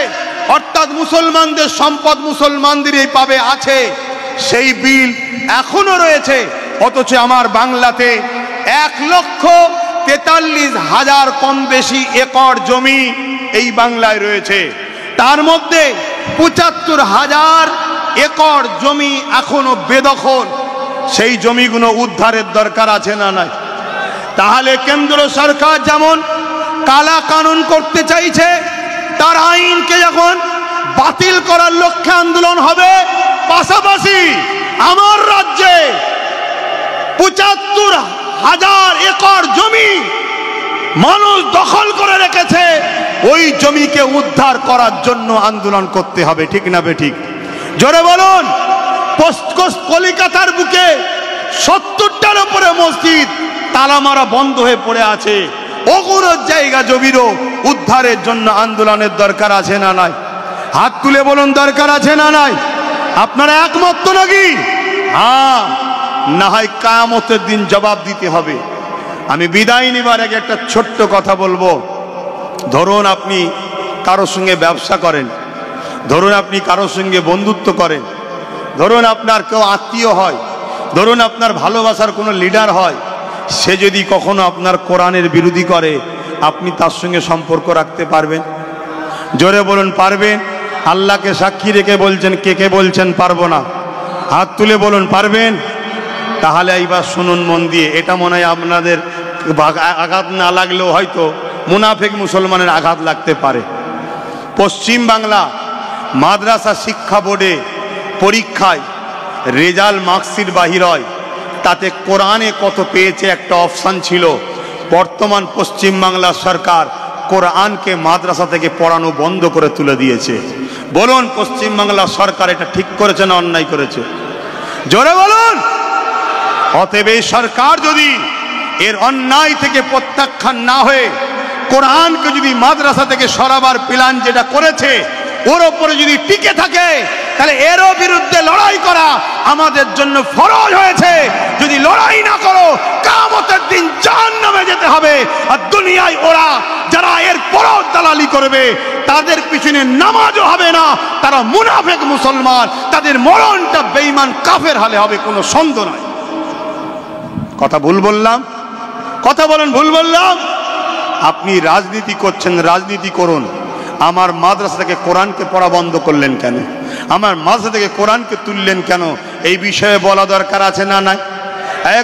অর্থাৎ মুসলমানদের সম্পদ মুসলমানদেরই পাবে আছে, সেই বিল এখনো রয়েছে। অথচ আমার বাংলাতে 1,43,000 কম বেশি একর জমি এই বাংলায় রয়েছে। তার মধ্যে 75,000 একর জমি এখনো বেদখল। সেই জমিগুলো উদ্ধারের দরকার আছে না নাই? তাহলে কেন্দ্র সরকার যেমন কালা কানুন করতে চাইছে, তার আইনকে যখন বাতিল করার লক্ষ্যে আন্দোলন হবে, পাশাপাশি আমার রাজ্যে 75,000 একর জমি মানুষ দখল করে রেখেছে, ওই জমিকে উদ্ধার করার জন্য আন্দোলন করতে হবে। ঠিক না বেঠিক? জোরে বলুন। কলিকাতার বুকে 70টার উপরে মসজিদ তালামারা বন্ধ হয়ে পড়ে আছে। ওগুলোর জায়গা জমিরও উদ্ধারের জন্য আন্দোলনের দরকার আছে না নাই? হাত তুলে বলুন, দরকার আছে না নাই? আপনারা একমত তো নাকি? হ্যাঁ, না হয় কিয়ামতের দিন জবাব দিতে হবে। আমি বিদায় নিবার আগে একটা ছোট্ট কথা বলবো। ধরুন আপনি কারোর সঙ্গে ব্যবসা করেন, ধরুন আপনি কারোর সঙ্গে বন্ধুত্ব করেন, ধরুন আপনার কেউ আত্মীয় হয়, ধরুন আপনার ভালোবাসার কোনো লিডার হয়, সে যদি কখনো আপনার কোরআনের বিরোধী করে, আপনি তার সঙ্গে সম্পর্ক রাখতে পারবেন? জোরে বলুন, পারবেন? আল্লাহকে সাক্ষী রেখে বলছেন, কে কে বলছেন পারবো না? হাত তুলে বলুন, পারবেন? তাহলে এইবার শুনুন মন দিয়ে। এটা মনে হয় আপনাদের আঘাত না লাগলেও হয়তো মুনাফিক মুসলমানের আঘাত লাগতে পারে। পশ্চিম বাংলা মাদ্রাসা শিক্ষা বোর্ডে পরীক্ষায় রেজাল্ট মার্কশিট বাহির হয়, তাতে কোরআনে কত পেয়েছে একটা অপশান ছিল। বর্তমান পশ্চিম বাংলার সরকার কোরআনকে মাদ্রাসা থেকে পড়ানো বন্ধ করে তুলে দিয়েছে। বলুন, পশ্চিম বাংলার সরকার এটা ঠিক করেছে না অন্যায় করেছে? জোরে বলুন। অতএব এই সরকার যদি এর অন্যায় থেকে প্রত্যাখ্যান না হয়ে কোরআনকে যদি মাদ্রাসা থেকে সরাবার প্ল্যান যেটা করেছে ওর ওপরে যদি টিকে থাকে, তাহলে এরও বিরুদ্ধে লড়াই করা আমাদের জন্য ফরজ হয়েছে। যদি লড়াই না করো, কিয়ামতের দিন জাহান্নামে যেতে হবে। আর দুনিয়ায় ওরা যারা এর পরও দালালি করবে, তাদের পিছনে নামাজও হবে না, তারা মুনাফিক মুসলমান, তাদের মরণটা বেঈমান কাফের হালে হবে, কোনো সন্দেহ নাই। কথা ভুল বললাম? কথা বলেন, ভুল বললাম? আপনি রাজনীতি করছেন, রাজনীতি করুন, আমার মাদ্রাসা থেকে কোরআনকে পড়া বন্ধ করলেন কেন? আমার মাদ্রাসা থেকে কোরআনকে তুললেন কেন? এই বিষয়ে বলা দরকার আছে না নাই?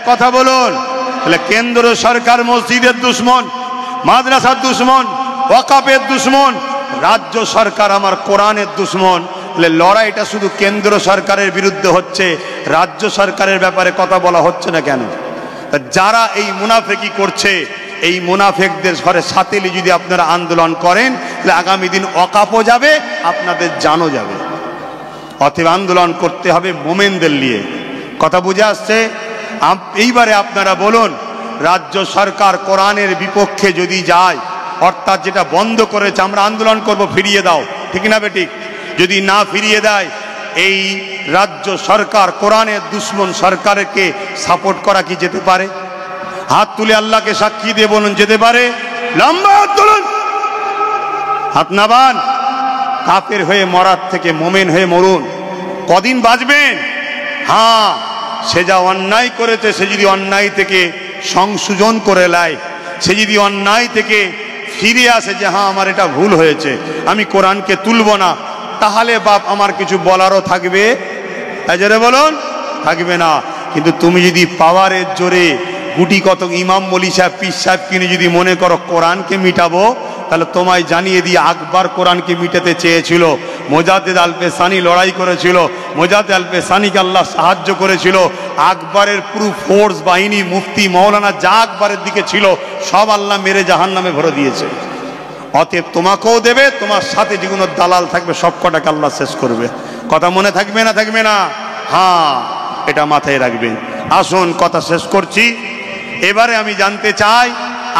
কথা বলুন। তাহলে কেন্দ্র সরকার মসজিদের দুশ্মন, মাদ্রাসার দুশ্মন, ওয়াকাফের দুশ্মন, রাজ্য সরকার আমার কোরআনের দুশ্মন। তাহলে লড়াইটা শুধু কেন্দ্র সরকারের বিরুদ্ধে হচ্ছে, রাজ্য সরকারের ব্যাপারে কথা বলা হচ্ছে না কেন? যারা এই মুনাফেকি করছে, এই মুনাফেকদের ঘরে সাথে যদি আপনারা আন্দোলন করেন, তাহলে আগামী দিন ওয়াকাফও যাবে, আপনাদের জানও যাবে। অতএব আন্দোলন করতে হবে মোমেনদের নিয়ে। কথা বুঝে আসছে? এইবারে আপনারা বলুন, রাজ্য সরকার কোরআনের বিপক্ষে যদি যায়, অর্থাৎ যেটা বন্ধ করেছে, আমরা আন্দোলন করব ফিরিয়ে দাও, ঠিক না বেঠিক? যদি না ফিরিয়ে দেয়, এই রাজ্য সরকার কোরআনের দুশ্মন সরকারকে সাপোর্ট করা কি যেতে পারে? হাত তুলে আল্লাহকে সাক্ষী দিয়ে বলুন, যেতে পারে? লম্বা হাত তুলুন, হাত নাবান। কাফের হয়ে মরার থেকে মোমেন হয়ে মরুন। কদিন বাঁচবেন? হ্যাঁ, সে যা অন্যায় করেছে, সে যদি অন্যায় থেকে সংশোধন করে নেয়, সে যদি অন্যায় থেকে ফিরে আসে যে হ্যাঁ আমার এটা ভুল হয়েছে, আমি কোরআনকে তুলব না, তাহলে বাপ আমার কিছু বলারও থাকবে? জোরে বলুন, থাকবে না। কিন্তু তুমি যদি পাওয়ারের জোরে গুটি কত ইমাম মলি সাহেব, পীর সাহেব কিনে যদি মনে করো কোরআনকে মিটাবো, তাহলে তোমায় জানিয়ে দিয়ে আকবর কোরআনকে মিটাতে চেয়েছিল, মোজাদ্দেদ আলপে সানি লড়াই করেছিল, মোজাদ্দেদ আলপে সানিকে আল্লাহ সাহায্য করেছিল, আকবরের পুরো ফোর্স বাহিনী, মুফতি মৌলানা যা আকবরের দিকে ছিল সব আল্লাহ মেরে জাহান্নামে ভরে দিয়েছে। অতএব তোমাকেও দেবে, তোমার সাথে যেগুলো দালাল থাকবে সব কটাকে আল্লাহ শেষ করবে। কথা মনে থাকবে না? থাকবে না? হ্যাঁ, এটা মাথায় রাখবেন। আসুন কথা শেষ করছি। এবারে আমি জানতে চাই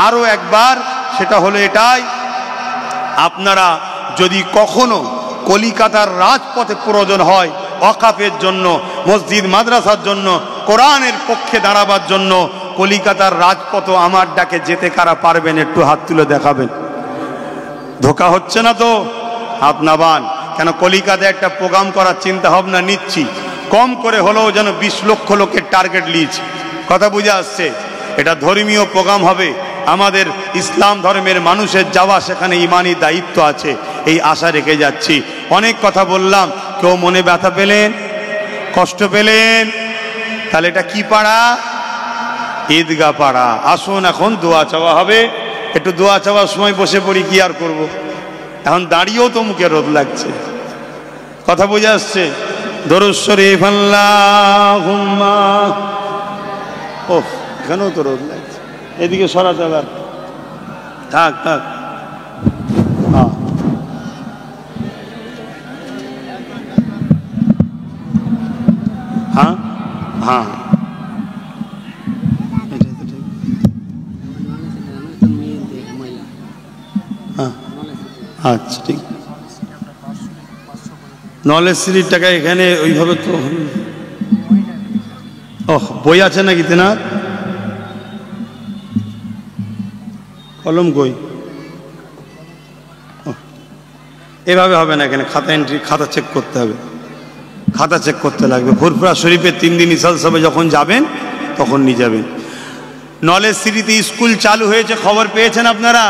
আরো একবার, সেটা হলো এটাই, আপনারা যদি কখনো কলিকাতার রাজপথে প্রয়োজন হয় ওয়াকাফের জন্য, মসজিদ মাদ্রাসার জন্য, কোরআনের পক্ষে দাঁড়াবার জন্য, কলিকাতার রাজপথও আমার ডাকে যেতে কারা পারবেন একটু হাত তুলে দেখাবেন? ধোকা হচ্ছে না তো? হাত নাবান। কেন কলিকাতায় একটা প্রোগ্রাম করার চিন্তা ভাবনা নিচ্ছি, কম করে হলেও যেন 20 লক্ষ লোকের টার্গেট নিয়েছি। কথা বুঝে আসছে? এটা ধর্মীয় প্রোগ্রাম হবে, আমাদের ইসলাম ধর্মের মানুষের যাওয়া, সেখানে ইমানি দায়িত্ব আছে, এই আশা রেখে যাচ্ছি। অনেক কথা বললাম, কেউ মনে ব্যথা পেলেন, কষ্ট পেলেন? তাহলে এটা কি পাড়া? ঈদগাহ পাড়া। আসুন এখন দোয়া চাওয়া হবে। একটু দোয়া চাওয়ার সময় বসে পড়ি, কি আর করব? এখন দাঁড়িয়েও তো মুখে রোদ লাগছে। কথা বুঝে আসছে? দরুদ শরীফ আল্লাহুম্মা। ওহ, এখানেও তো রোদ লাগছে, এদিকে সরাতে হবে। থাক থাক। হ্যাঁ হ্যাঁ, আচ্ছা ঠিক। নলেজ সিটির টাকা এখানে ওইভাবে তো। ওহ, বই আছে নাকি তেনার? কলম কই? এভাবে হবে না, এখানে খাতা এন্ট্রি, খাতা চেক করতে হবে, খাতা চেক করতে লাগবে। ফুরফুরা শরীফের 3 দিন ইসাল সবে যখন যাবেন তখন নিয়ে যাবেন। নলেজ সিটিতে স্কুল চালু হয়েছে, খবর পেয়েছেন আপনারা?